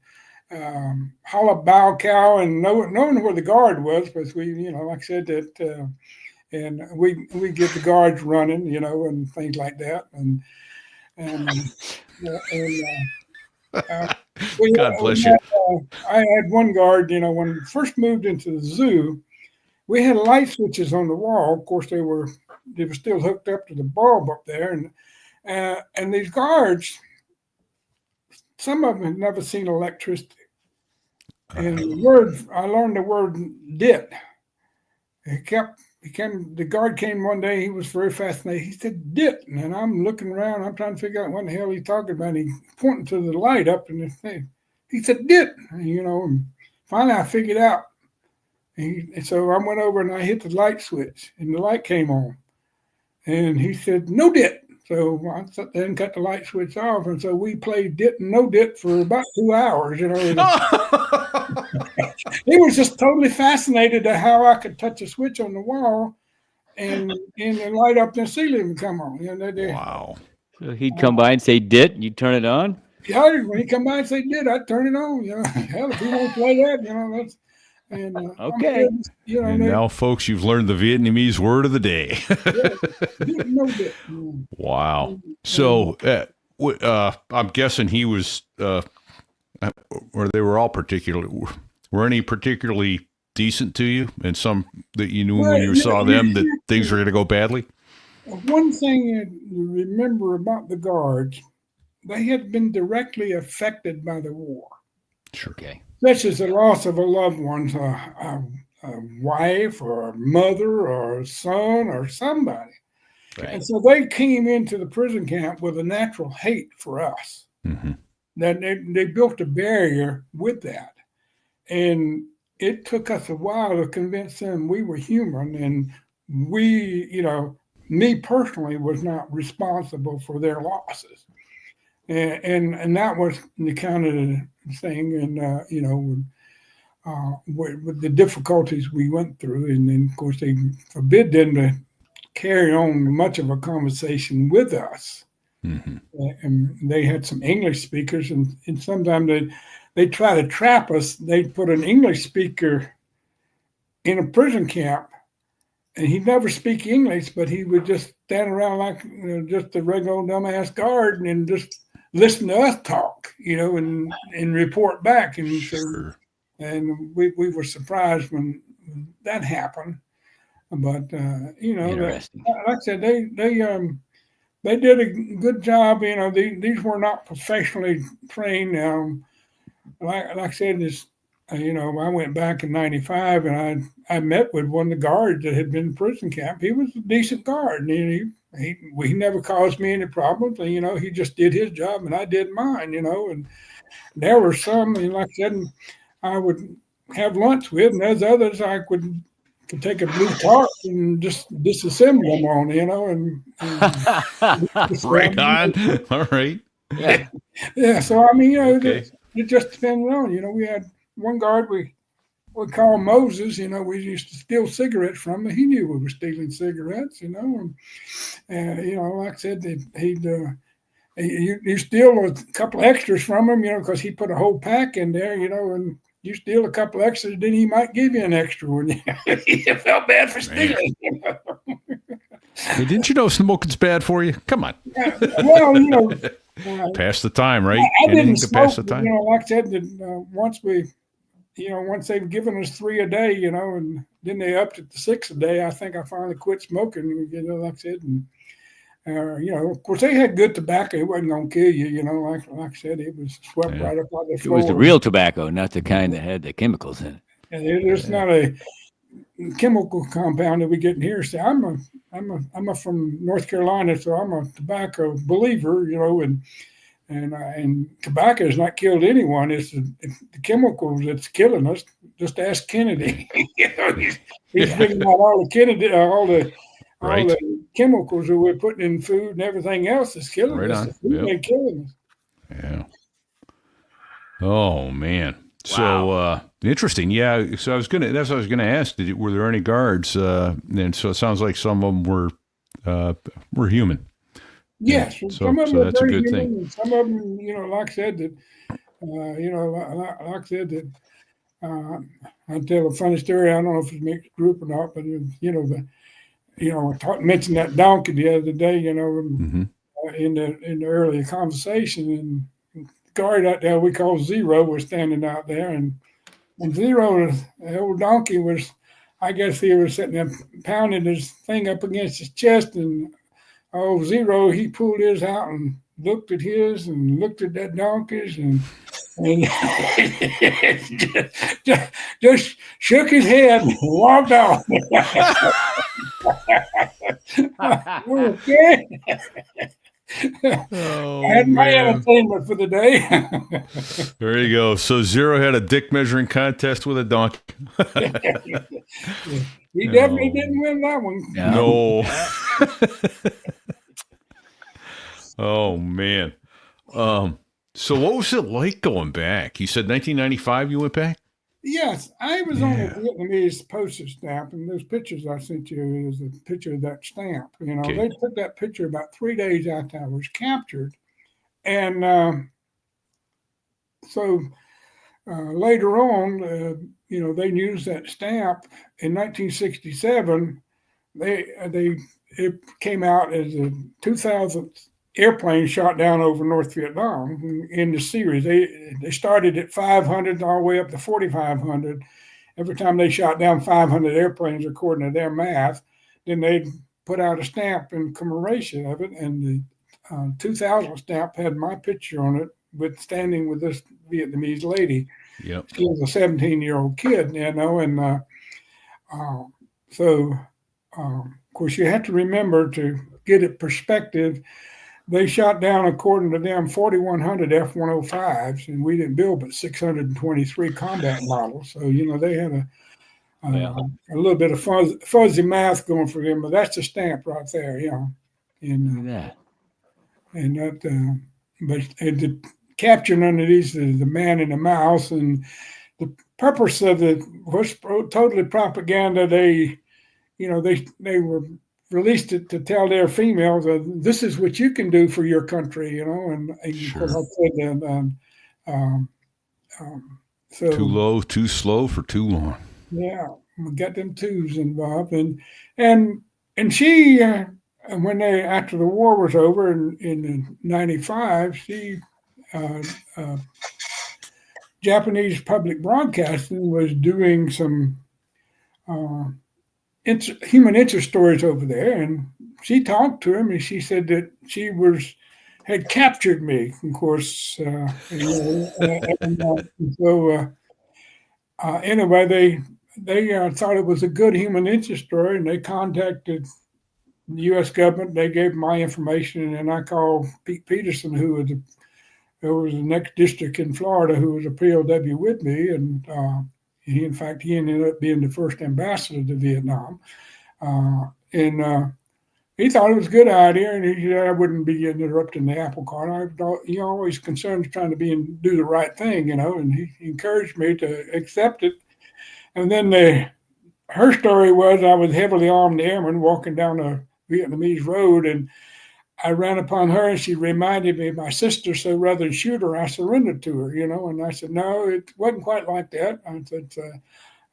holla bow cow and knowing where the guard was, because we, like I said that, and we get the guards running, and things like that, and God bless you. I had one guard, when we first moved into the zoo, we had light switches on the wall. Of course, they were still hooked up to the bulb up there, and these guards, some of them had never seen electricity. And I learned the word "dit." The guard came one day. He was very fascinated. He said "dit," and I'm looking around. I'm trying to figure out what the hell he's talking about. He pointing to the light up in the thing. He said "dit," and finally I figured out. And so I went over and I hit the light switch, and the light came on. And he said, "No dit." So I sat there and cut the light switch off, and so we played dit and no dit for about 2 hours. He was just totally fascinated at how I could touch a switch on the wall and the light up in the ceiling would come on. Wow. So he'd come by and say "dit," and you'd turn it on? Yeah, when he come by and say "dit," I'd turn it on. Hell, if he won't play that, that's. And, okay. And now, folks, you've learned the Vietnamese word of the day. No dit. Wow. So I'm guessing he was, or they were all were any particularly decent to you, and some that you knew when you saw them that things were going to go badly? One thing to remember about the guards, they had been directly affected by the war. Sure. Okay. Such as the loss of a loved one, a wife or a mother or a son or somebody. Right. And so they came into the prison camp with a natural hate for us. Mm-hmm. That they built a barrier with that. And it took us a while to convince them we were human, and we, me personally was not responsible for their losses. And that was the kind of thing, and with the difficulties we went through, and then of course they forbid them to carry on much of a conversation with us. Mm-hmm. And they had some English speakers, and sometimes they try to trap us. They'd put an English speaker in a prison camp, and he'd never speak English, but he would just stand around like just a regular old dumbass guard and just listen to us talk, and report back. And Sure. and we were surprised when that happened. But Interesting. like I said, they did a good job. These were not professionally trained. Like I said, I went back in '95 and I met with one of the guards that had been in prison camp. He was a decent guard, and he never caused me any problems. And, he just did his job and I did mine. And there were some, and like I said, I would have lunch with, and there's others I could take a blue tarp and just disassemble them on, and Right on. All right. Yeah. Yeah. So I mean, Okay. it just depended on. We had one guard we call Moses. We used to steal cigarettes from him. He knew we were stealing cigarettes. And like I said, you steal a couple extras from him, because he put a whole pack in there, and you steal a couple extras, then he might give you an extra one. You felt bad for stealing. Hey, didn't you know smoking's bad for you? Come on. Well, Pass the time, right? I Anything didn't to smoke, pass the time. like I said, that once they've given us 3 a day, and then they upped it to 6 a day, I think I finally quit smoking, like I said. And, of course, they had good tobacco. It wasn't going to kill you, like I said, it was swept right up on the It floor. was the real tobacco, not the kind that had the chemicals in it. And there's not a chemical compound that we get in here. See, I'm from North Carolina, so I'm a tobacco believer, and tobacco has not killed anyone. It's the chemicals that's killing us. Just ask Kennedy. He's figuring out all the chemicals that we're putting in food and everything else is killing Right us. on. The food ain't killing us. Yeah. Oh man. So interesting. Yeah. So that's what I was gonna ask. Were there any guards? And so it sounds like some of them were human. Yes. Yeah. Some of them So are that's a very good human, thing. and some of them, like I said, that Like I said, that I'll tell a funny story. I don't know if it makes a group or not, but I mentioned that donkey the other day. Mm-hmm. In the earlier conversation, and the guard out there we call Zero was standing out there, and Zero, the old donkey was, I guess he was sitting there pounding his thing up against his chest, and Zero, he pulled his out and looked at his and looked at that donkey's and just shook his head and walked off. Okay. Oh, I had my man. entertainment for the day. There you go. So Zero had a dick measuring contest with a donkey. He definitely didn't win that one. No. Oh, man. So what was it like going back? You said 1995 you went back? Yes, I was on a Vietnamese postage stamp, and those pictures I sent you is a picture of that stamp. Okay. They took that picture about 3 days after I was captured, and so later on, they used that stamp in 1967. It came out as a 2000th airplane shot down over North Vietnam in the series. They started at 500 all the way up to 4,500. Every time they shot down 500 airplanes, according to their math, then they'd put out a stamp in commemoration of it. And the 2000 stamp had my picture on it, standing with this Vietnamese lady. Yep. She was a 17-year-old kid, and so of course you have to remember to get it perspective. They shot down, according to them, 4,100 F-105s, and we didn't build but 623 combat models. So, they had a little bit of fuzzy math going for them, but that's a stamp right there, And, Look at that. And that, but the caption underneath is the man and the mouse, and the purpose of it was totally propaganda. They were released it to tell their females, this is what you can do for your country, and Sure. So Too low, too slow for too long. Yeah, we got them twos involved, and she when after the war was over in 95, she Japanese public broadcasting was doing some human interest stories over there, and she talked to him, and she said that she had captured me, of course. Anyway, they thought it was a good human interest story, and they contacted the U.S. government. They gave my information, and I called Pete Peterson, who was the next district in Florida, who was a POW with me, and he ended up being the first ambassador to Vietnam. He thought it was a good idea, and he said I wouldn't be interrupting the apple cart. He always concerned trying to do the right thing, and he encouraged me to accept it. And then her story was I was heavily armed airman walking down a Vietnamese road, and I ran upon her, and she reminded me of my sister, so rather than shoot her, I surrendered to her, and I said, no, it wasn't quite like that. I said,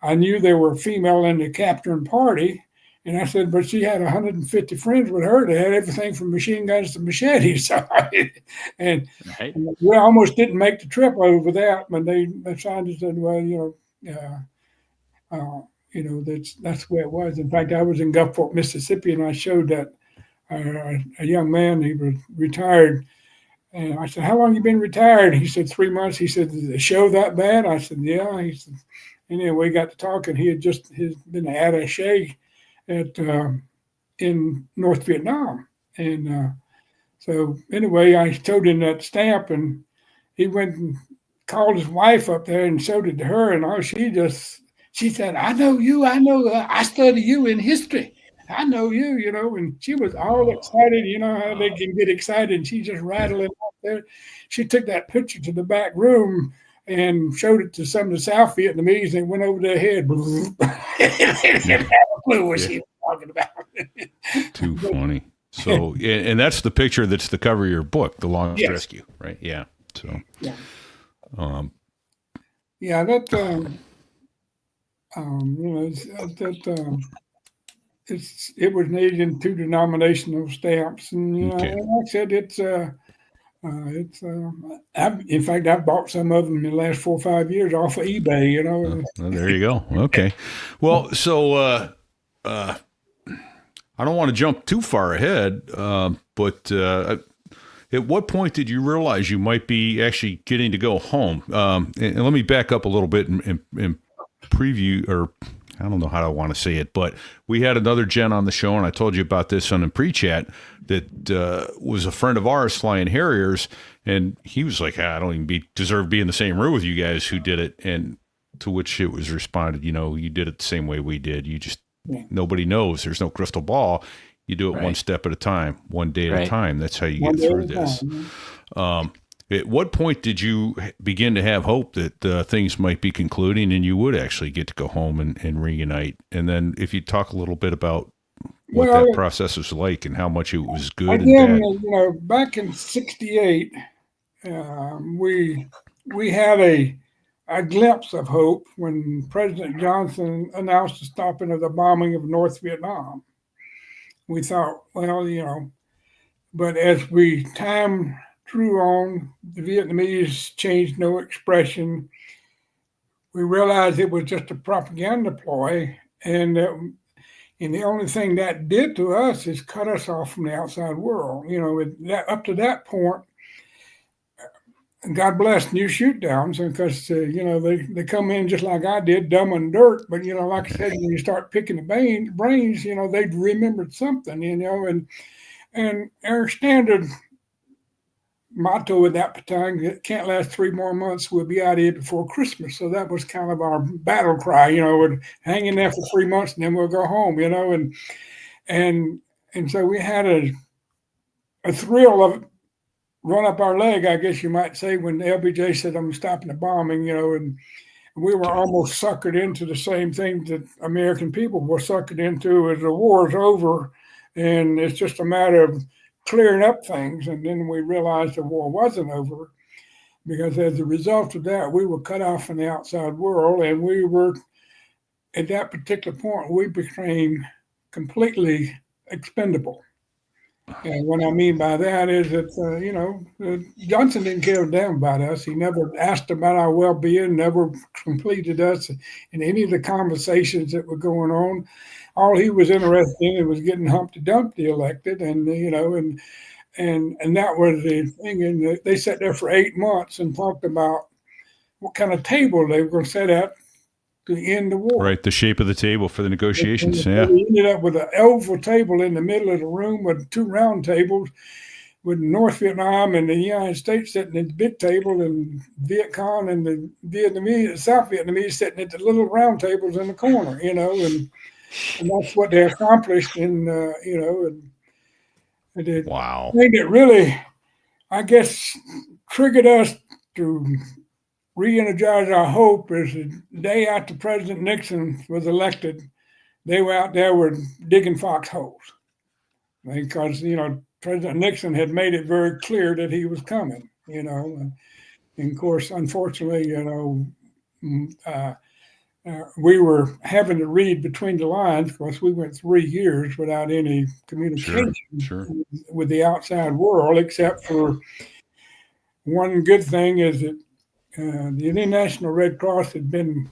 I knew there were female in the capturing party, and I said, but she had 150 friends with her that had everything from machine guns to machetes. And we almost didn't make the trip over that, but they decided, said, well, that's the way it was. In fact, I was in Gulfport, Mississippi, and I showed that a young man, he was retired. And I said, how long you been retired? He said, 3 months. He said, did the show that bad? I said, yeah. He said, anyway, we got to talking. He had been an attaché in North Vietnam. And so anyway, I showed him that stamp, and he went and called his wife up there and showed it to her. And she said, I know you. I study you in history. I know you, and she was all excited. You know how they can get excited, and she just rattling up there. She took that picture to the back room and showed it to some of the South Vietnamese, and it went over their head. They didn't have a clue what she was talking about. Too funny. So, and that's the picture that's the cover of your book, The Longest Rescue, right? Yeah. So, Yeah, that it was made in 2 denominational stamps, and Okay. like I said, in fact, I've bought some of them in the last 4 or 5 years off of eBay. Well, there you go. Okay. Well, so I don't want to jump too far ahead, but at what point did you realize you might be actually getting to go home? And let me back up a little bit and preview, or I don't know how I want to say it, but we had another Jen on the show, and I told you about this on the pre-chat, that was a friend of ours flying Harriers, and he was like, I don't even deserve to be in the same room with you guys who did it. And to which it was responded, you did it the same way we did. You just, nobody knows. There's no crystal ball. You do it one step at a time, one day at a time. That's how you get through this. At what point did you begin to have hope that things might be concluding and you would actually get to go home and reunite? And then if you talk a little bit about what that process was like and how much it was good and bad. Back in '68, we had a glimpse of hope when President Johnson announced the stopping of the bombing of North Vietnam. We thought, well, but as time drew on, the Vietnamese changed no expression. We realized it was just a propaganda ploy, and the only thing that did to us is cut us off from the outside world. Up to that point, God bless new shoot downs, because they come in just like I did, dumb and dirt. But like I said, when you start picking the brains, they'd remembered something, and our standard motto at that time, it can't last 3 more months. We'll be out of here before Christmas. So that was kind of our battle cry. We'd hang in there for 3 months and then we'll go home. And so we had a thrill of run up our leg, I guess you might say, when the LBJ said, I'm stopping the bombing, and we were almost suckered into the same thing that American people were suckered into as the war's over. And it's just a matter of clearing up things. And then we realized the war wasn't over, because as a result of that, we were cut off from the outside world. And we were, at that particular point, we became completely expendable. And what I mean by that is that, Johnson didn't care a damn about us. He never asked about our well-being, never completed us in any of the conversations that were going on. All he was interested in was getting Humpty Dumpty elected, and that was the thing. And they sat there for 8 months and talked about what kind of table they were going to set out to end the war. Right, the shape of the table for the negotiations. We ended up with an oval table in the middle of the room with 2 round tables, with North Vietnam and the United States sitting at the big table, and Viet Cong and the South Vietnamese sitting at the little round tables in the corner. And that's what they accomplished. And wow. The thing that really, I guess, triggered us to re-energize our hope is the day after President Nixon was elected, they were out there digging foxholes, because President Nixon had made it very clear that he was coming. And of course, unfortunately, we were having to read between the lines, because we went 3 years without any communication with the outside world, except for one good thing is that the International Red Cross had been,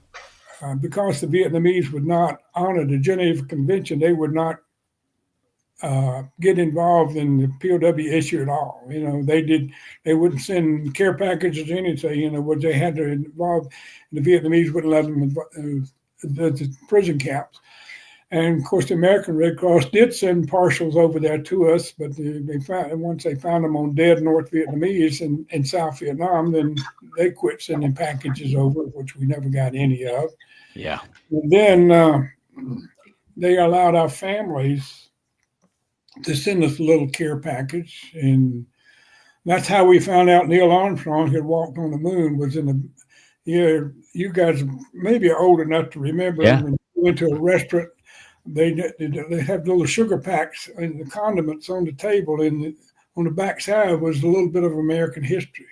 because the Vietnamese would not honor the Geneva Convention, they would not get involved in the POW issue at all. They wouldn't send care packages or anything, what they had to involve. The Vietnamese wouldn't let them involve the prison camps. And of course, the American Red Cross did send partials over there to us, but once they found them on dead North Vietnamese in South Vietnam, then they quit sending packages over, which we never got any of. Yeah. And then they allowed our families to send us a little care package, and that's how we found out Neil Armstrong had walked on the moon. Was in the year, you guys maybe are old enough to remember when we went to a restaurant. They have little sugar packs and the condiments on the table, and on the back side was a little bit of American history.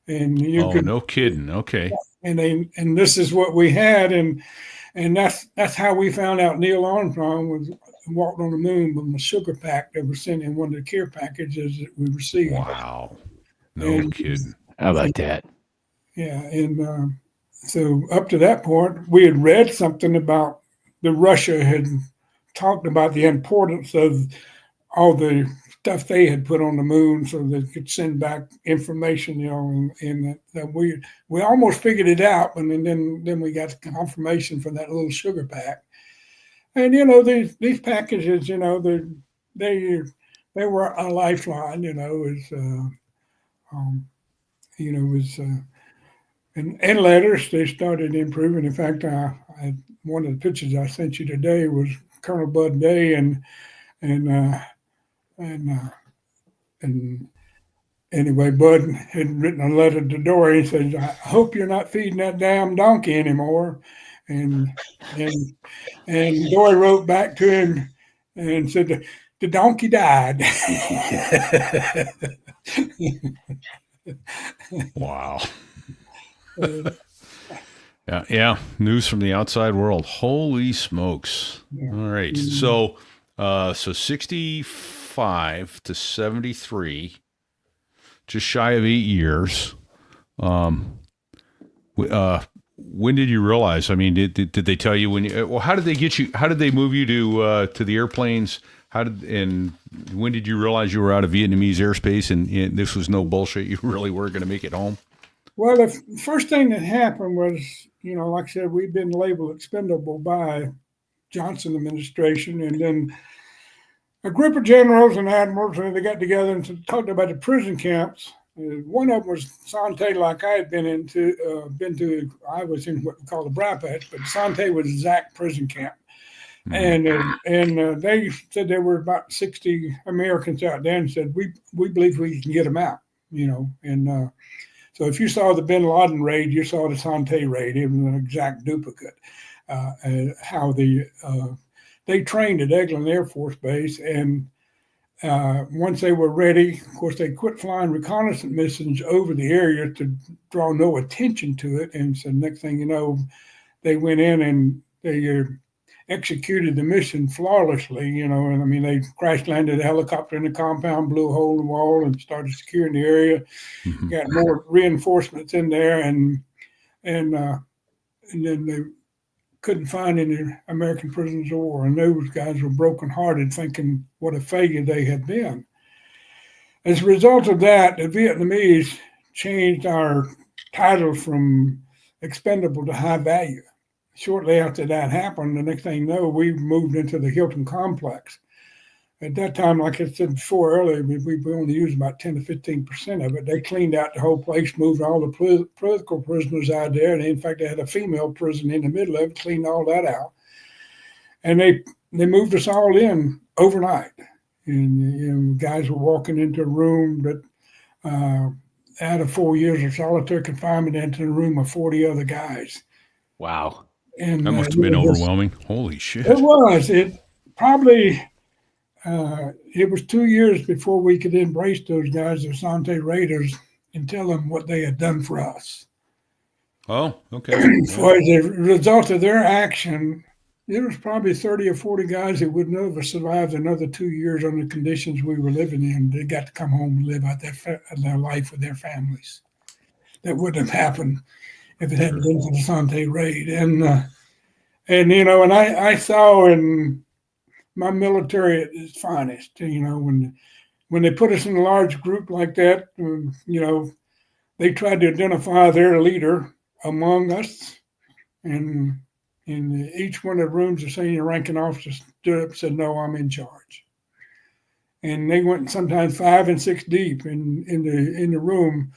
and you could. No kidding. Okay. And this is what we had, and that's how we found out Neil Armstrong was walked on the moon with a sugar pack that was sent in one of the care packages that we received. Wow. No kidding. How about that? Yeah, and so up to that point, we had read something about Russia had talked about the importance of all the stuff they had put on the moon so they could send back information, and that we almost figured it out, and then we got confirmation from that little sugar pack. And these packages, they were a lifeline, and letters, they started improving. In fact, one of the pictures I sent you today was Colonel Bud Day, and anyway, Bud had written a letter to Dory. He said, "I hope you're not feeding that damn donkey anymore." And Dory wrote back to him and said, "The donkey died." Wow. Yeah. News from the outside world. Holy smokes. Yeah. All right. So 65 to 73, just shy of 8 years. When did you realize? I mean, did they tell you when you, well, how did they get you, how did they move you to the airplanes? And when did you realize you were out of Vietnamese airspace and this was no bullshit? You really were going to make it home? Well, the first thing that happened was, like I said, we'd been labeled expendable by Johnson administration. And then a group of generals and admirals, they got together and talked about the prison camps. One of them was Sante, like I had been to. I was in what we call the Bry Patch, but Sante was the Zach prison camp. Mm-hmm. And they said there were about 60 Americans out there, and said, we believe we can get them out, and so if you saw the Bin Laden raid, you saw the Sante raid. It was an exact duplicate. How they trained at Eglin Air Force Base, and once they were ready, of course, they quit flying reconnaissance missions over the area to draw no attention to it. And so next thing you know, they went in and they executed the mission flawlessly, and I mean, they crash landed a helicopter in the compound, blew a hole in the wall, and started securing the area. Mm-hmm. Got more reinforcements in there, and then they couldn't find any American prisoners of war, and those guys were brokenhearted, thinking what a failure they had been. As a result of that, the Vietnamese changed our title from expendable to high value. Shortly after that happened, the next thing you know, we moved into the Hilton complex. At that time, like I said before earlier, we only used about 10 to 15% of it. They cleaned out the whole place, moved all the political prisoners out there. And in fact, they had a female prison in the middle of it, cleaned all that out. And they moved us all in overnight. And guys were walking into a room that out of 4 years of solitary confinement into a room of 40 other guys. Wow. And that must have been overwhelming. Holy shit. It was. It probably, it was 2 years before we could embrace those guys, the Sante Raiders, and tell them what they had done for us. Oh, okay. For as a result of their action, there was probably 30 or 40 guys that would never survive another 2 years under the conditions we were living in. They got to come home and live out their life with their families. That wouldn't have happened if it hadn't been for the Sante raid. And I saw in my military at its finest, when they put us in a large group like that, they tried to identify their leader among us. And in each one of the rooms, the senior ranking officer stood up and said, "No, I'm in charge." And they went sometimes 5 and 6 deep in the room,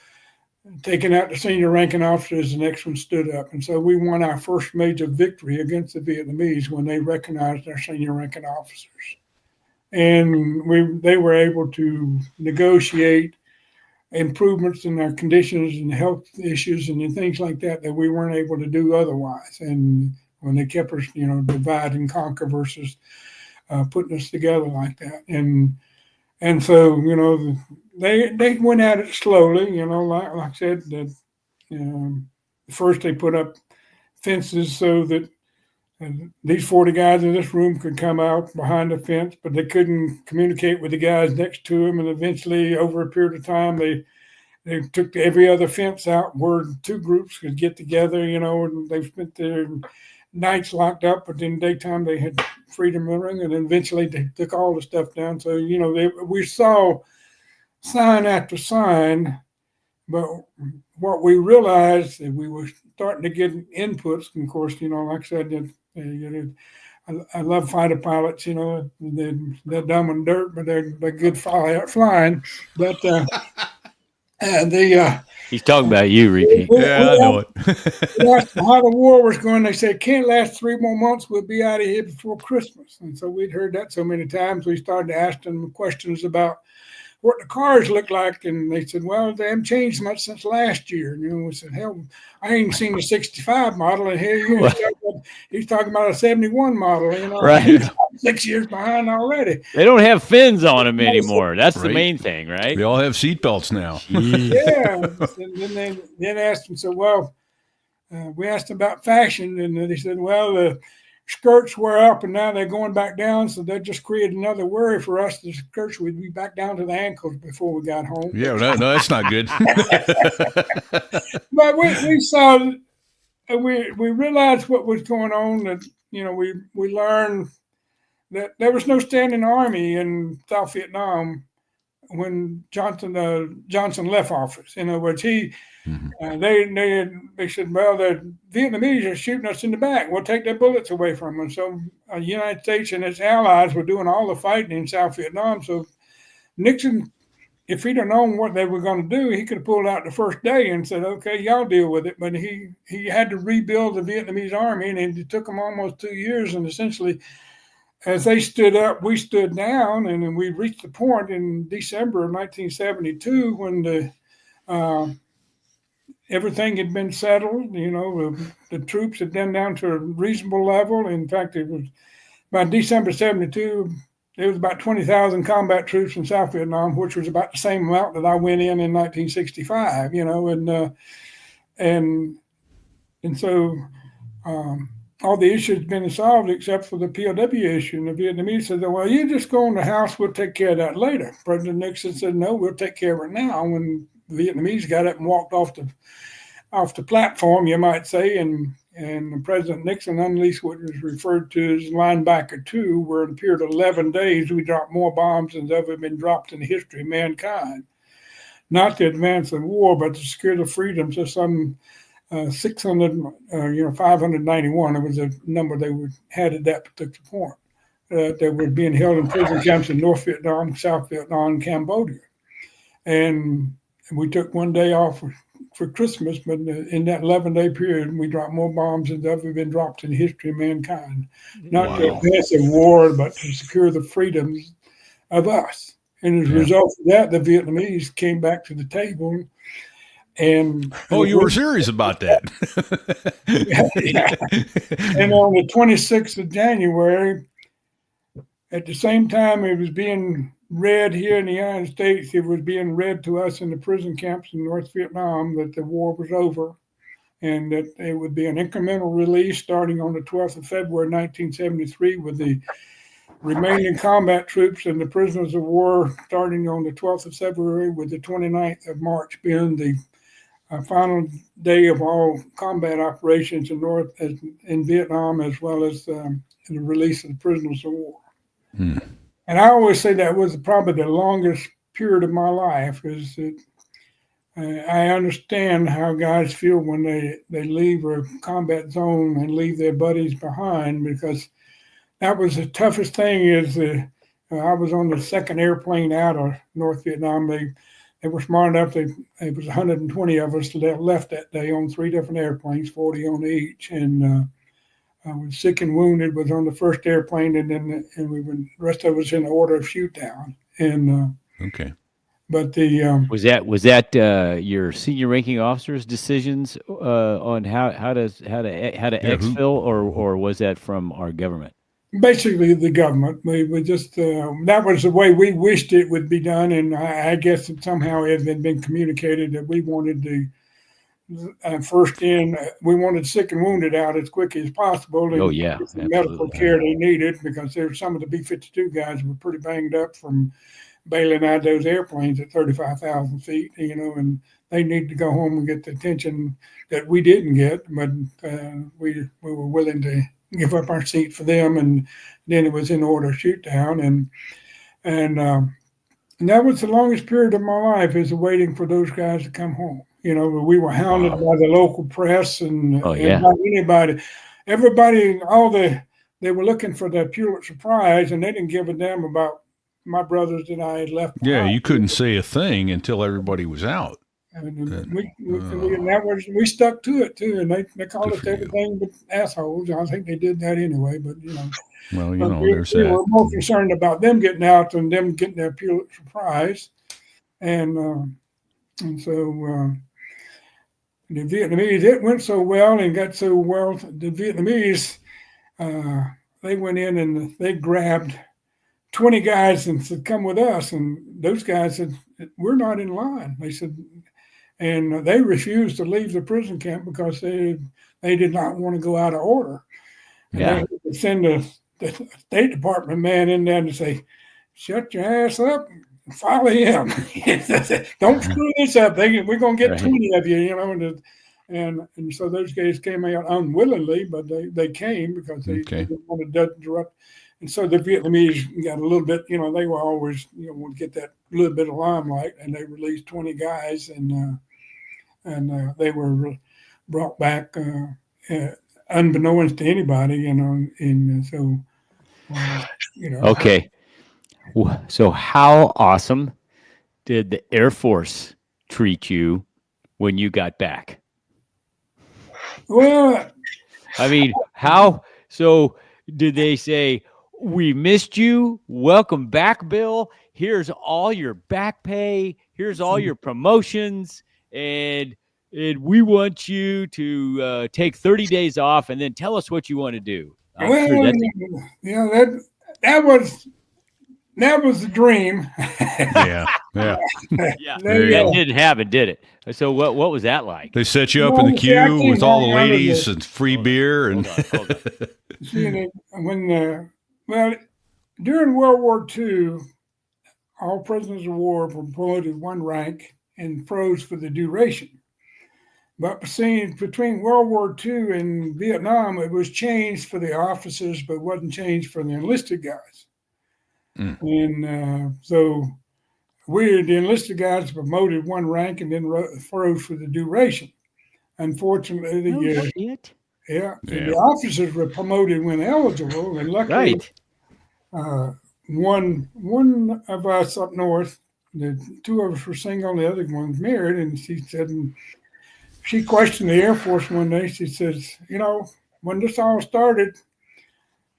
taking out the senior ranking officers. The next one stood up. And so we won our first major victory against the Vietnamese when they recognized our senior ranking officers. And they were able to negotiate improvements in our conditions and health issues and things like that we weren't able to do otherwise. And when they kept us, divide and conquer versus putting us together like that. And And so, they went at it slowly, like I said, that first they put up fences so that these 40 guys in this room could come out behind the fence, but they couldn't communicate with the guys next to them. And eventually, over a period of time, they took every other fence out where two groups could get together, and they spent their nights locked up, but in daytime they had freedom living, and eventually they took all the stuff down. So, we saw sign after sign, but what we realized that we were starting to get inputs, and of course, like I said, I love fighter pilots, they're dumb and dirt, but they're good flying. But he's talking about you, Repeat. Yeah, I know it. That's how the war was going. They said, can't last 3 more months. We'll be out of here before Christmas. And so we'd heard that so many times. We started asking them questions about what the cars look like. And they said, well, they haven't changed much since last year. And we said, hell, I ain't seen the 65 model. And here he's talking about a 71 model. Right. He's 6 years behind already. They don't have fins on them anymore. That's the main thing, right? They all have seatbelts now. Yeah. And then asked them, so, well, we asked them about fashion, and they said, well, the skirts were up and now they're going back down, so that just created another worry for us. The skirts would be back down to the ankles before we got home. Yeah, no, that's not good. But we saw, we realized what was going on, that, we learned that there was no standing army in South Vietnam when Johnson left office. In other words, they said, well, the Vietnamese are shooting us in the back. We'll take their bullets away from them. So the United States and its allies were doing all the fighting in South Vietnam. So Nixon, if he'd have known what they were going to do, he could have pulled out the first day and said, okay, y'all deal with it. But he had to rebuild the Vietnamese army, and it took him almost 2 years. And essentially, as they stood up, we stood down, and then we reached the point in December of 1972 when everything had been settled. The troops had been down to a reasonable level. In fact, it was by December 72, there was about 20,000 combat troops in South Vietnam, which was about the same amount that I went in 1965. And so. All the issues had been solved except for the POW issue. And the Vietnamese said, well, you just go in the house, we'll take care of that later. President Nixon said, no, we'll take care of it now. When the Vietnamese got up and walked off the platform, you might say, and President Nixon unleashed what was referred to as Linebacker 2, where in a period of 11 days, we dropped more bombs than ever been dropped in the history of mankind. Not to advance the war, but to secure the freedoms of some 591. It was a number they had at that particular point. That were being held in prison camps in North Vietnam, South Vietnam, and Cambodia. And we took one day off for Christmas, but in that 11-day period, we dropped more bombs than ever been dropped in the history of mankind. Not to advance the war, but to secure the freedoms of us. And as a result of that, the Vietnamese came back to the table. And you were serious about that. And on the 26th of January, at the same time it was being read here in the United States, it was being read to us in the prison camps in North Vietnam that the war was over and that it would be an incremental release starting on the 12th of February 1973 with the remaining combat troops and the prisoners of war starting on the 12th of February with the 29th of March being the final day of all combat operations in Vietnam, as well as the release of the prisoners of war. And I always say that was probably the longest period of my life. Is that I understand how guys feel when they leave a combat zone and leave their buddies behind, because that was the toughest thing. I was on the second airplane out of North Vietnam. They were smart enough. It was 120 of us that left that day on 3 different airplanes, 40 on each. And I was sick and wounded, was on the first airplane, and the rest of us in the order of shoot down. And okay. But the was that your senior ranking officer's decisions on how to exfil, or was that from our government? Basically, the government. We just that was the way we wished it would be done, and I guess that somehow it had been communicated that we wanted to first in. We wanted sick and wounded out as quick as possible, and Oh, yeah, get the medical absolutely. care they needed, because there were some of the B-52 guys were pretty banged up from bailing out those airplanes at 35,000 feet, and they need to go home and get the attention that we didn't get, but we were willing to give up our seat for them, and then it was in order shoot down, and that was the longest period of my life, is waiting for those guys to come home. We were hounded by the local press and by anybody, everybody, they were looking for the Pulitzer Prize, and they didn't give a damn about my brothers that I had left behind. Yeah, you couldn't say a thing until everybody was out. And we stuck to it too, and they called us everything but assholes. I think they did that anyway, but Well, there's that. We were more concerned about them getting out than them getting their Pulitzer Prize, and so the Vietnamese, it went so well and got so well. The Vietnamese, they went in and they grabbed 20 guys and said, "Come with us," and those guys said, "We're not in line." They said. And they refused to leave the prison camp because they did not want to go out of order. And they had to send the State Department man in there to say, "Shut your ass up and follow him. Don't screw this up. We're going to get 20 of you, And so those guys came out unwillingly, but they came because they didn't want to interrupt. And so the Vietnamese got a little bit, they were always, want to get that little bit of limelight, and they released 20 guys, and they were brought back unbeknownst to anybody, and so, Okay. So how awesome did the Air Force treat you when you got back? Well, I mean, so did they say, "We missed you. Welcome back, Bill. Here's all your back pay. Here's all your promotions. And we want you to take 30 days off and then tell us what you want to do." That was the dream. Yeah. That didn't happen, did it? So what was that like? They set you up in the queue with all the ladies and free beer and. Hold on. During World War II, all prisoners of war were promoted one rank and froze for the duration. But between World War II and Vietnam, it was changed for the officers, but wasn't changed for the enlisted guys. And so the enlisted guys promoted one rank and then froze for the duration. Unfortunately, the officers were promoted when eligible, and luckily, one of us up north, the two of us were single, and the other one's married, and she said, she questioned the Air Force one day. She says, when this all started,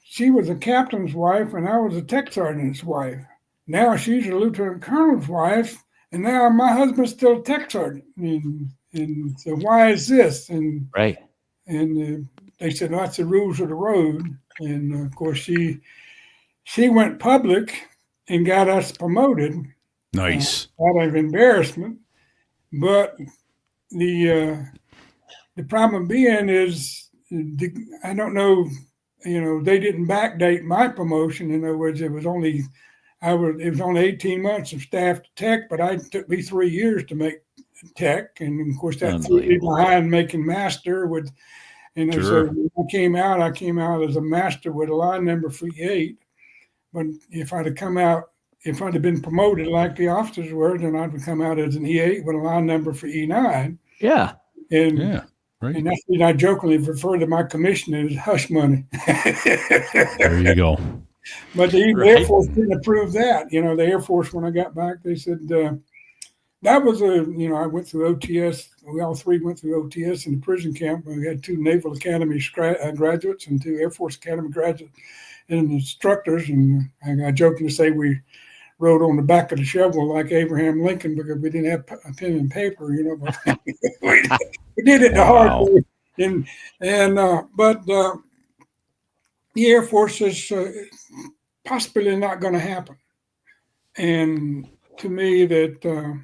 she was a captain's wife, and I was a tech sergeant's wife. Now she's a lieutenant colonel's wife, and now my husband's still a tech sergeant. And so why is this? And they said, "No, that's the rules of the road." And of course, she went public and got us promoted. Nice. Out of embarrassment, but the problem being is, I don't know. They didn't backdate my promotion. In other words, it was only 18 months of staff to tech, but it took me 3 years to make tech, and of course that threw me behind making master. So when I came out as a master with a line number for E8. But if I'd have been promoted like the officers were, then I'd come out as an E8 with a line number for E9. Yeah. And that's when I jokingly refer to my commission as hush money. There you go. But the Air Force didn't approve that. The Air Force, when I got back, they said that was I went through OTS. We all three went through OTS in the prison camp. We had 2 Naval Academy graduates and 2 Air Force Academy graduates and instructors. And I jokingly say we rode on the back of the shovel like Abraham Lincoln because we didn't have a pen and paper, but we did it the hard way. But the Air Force is possibly not going to happen. And to me, that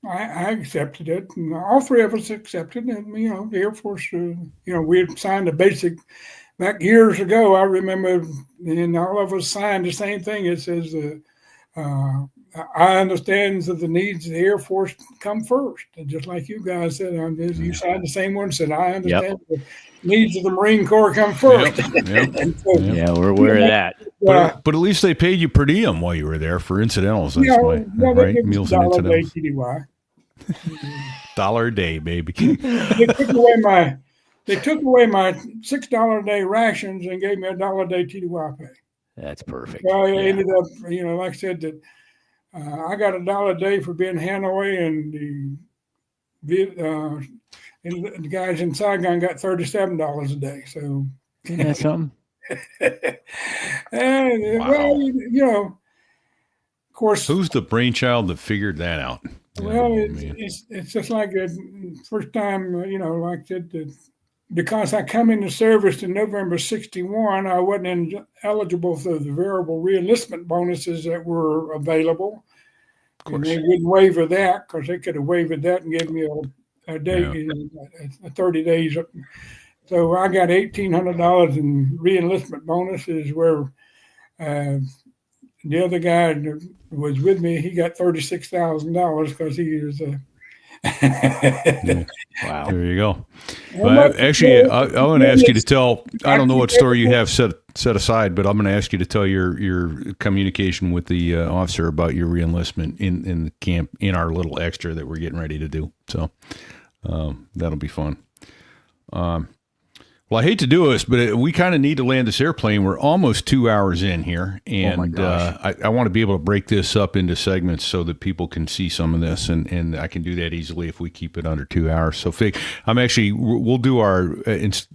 I accepted it, and all three of us accepted it. And, the Air Force, we had signed a basic back years ago. I remember, and all of us signed the same thing. It says, I understand that the needs of the Air Force come first. And just like you guys said, you signed the same one, said, I understand the needs of the Marine Corps come first. Yeah, we're aware of that. But at least they paid you per diem while you were there for incidentals. That's right? Meals and incidentals. $1 a day, baby. They took away my $6 a day rations and gave me $1 a day TDY pay. That's perfect. So I ended up, like I said, that I got $1 a day for being Hanoi, and the guys in Saigon got $37 a day. So isn't that something? And, wow. Of course. Who's the brainchild that figured that out? Well, it's just like the first time, like I said, because I come into service in November '61, I wasn't eligible for the variable reenlistment bonuses that were available. And they wouldn't waiver that, because they could have waived that and gave me a day, 30 days. So I got $1,800 in reenlistment bonuses, where the other guy that was with me, he got $36,000 because he was Wow. There you go. Well, actually, I want to ask you to tell, I don't know what story you have set aside, but I'm going to ask you to tell your communication with the officer about your reenlistment in the camp, in our little extra that we're getting ready to do. So that'll be fun. Well, I hate to do this, but we kind of need to land this airplane. We're almost 2 hours in here, and I want to be able to break this up into segments so that people can see some of this, and I can do that easily if we keep it under 2 hours. So, Fig, we'll do our,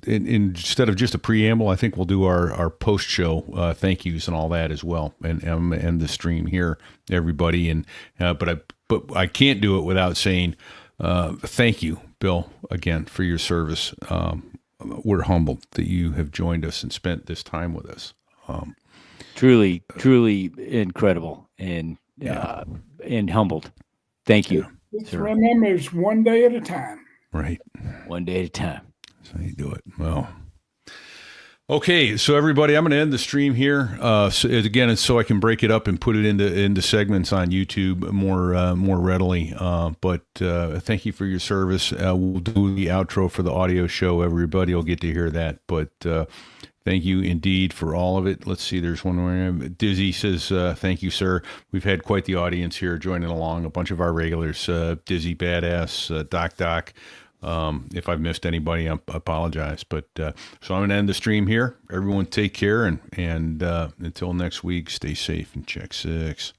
instead of just a preamble, I think we'll do our post-show thank yous and all that as well, and end the stream here, everybody. And but I can't do it without saying thank you, Bill, again, for your service. We're humbled that you have joined us and spent this time with us. Truly incredible and humbled. Thank you. Just remember, it's one day at a time. Right. One day at a time. That's how you do it. Well, okay, so everybody, I'm going to end the stream here. So I can break it up and put it into segments on YouTube more readily. But thank you for your service. We'll do the outro for the audio show. Everybody will get to hear that. But thank you indeed for all of it. Let's see. There's one more. Dizzy says, "Thank you, sir. We've had quite the audience here joining along. A bunch of our regulars. Dizzy, Badass, Doc." If I've missed anybody, I apologize. But so I'm going to end the stream here. Everyone take care, and until next week, stay safe and check 6.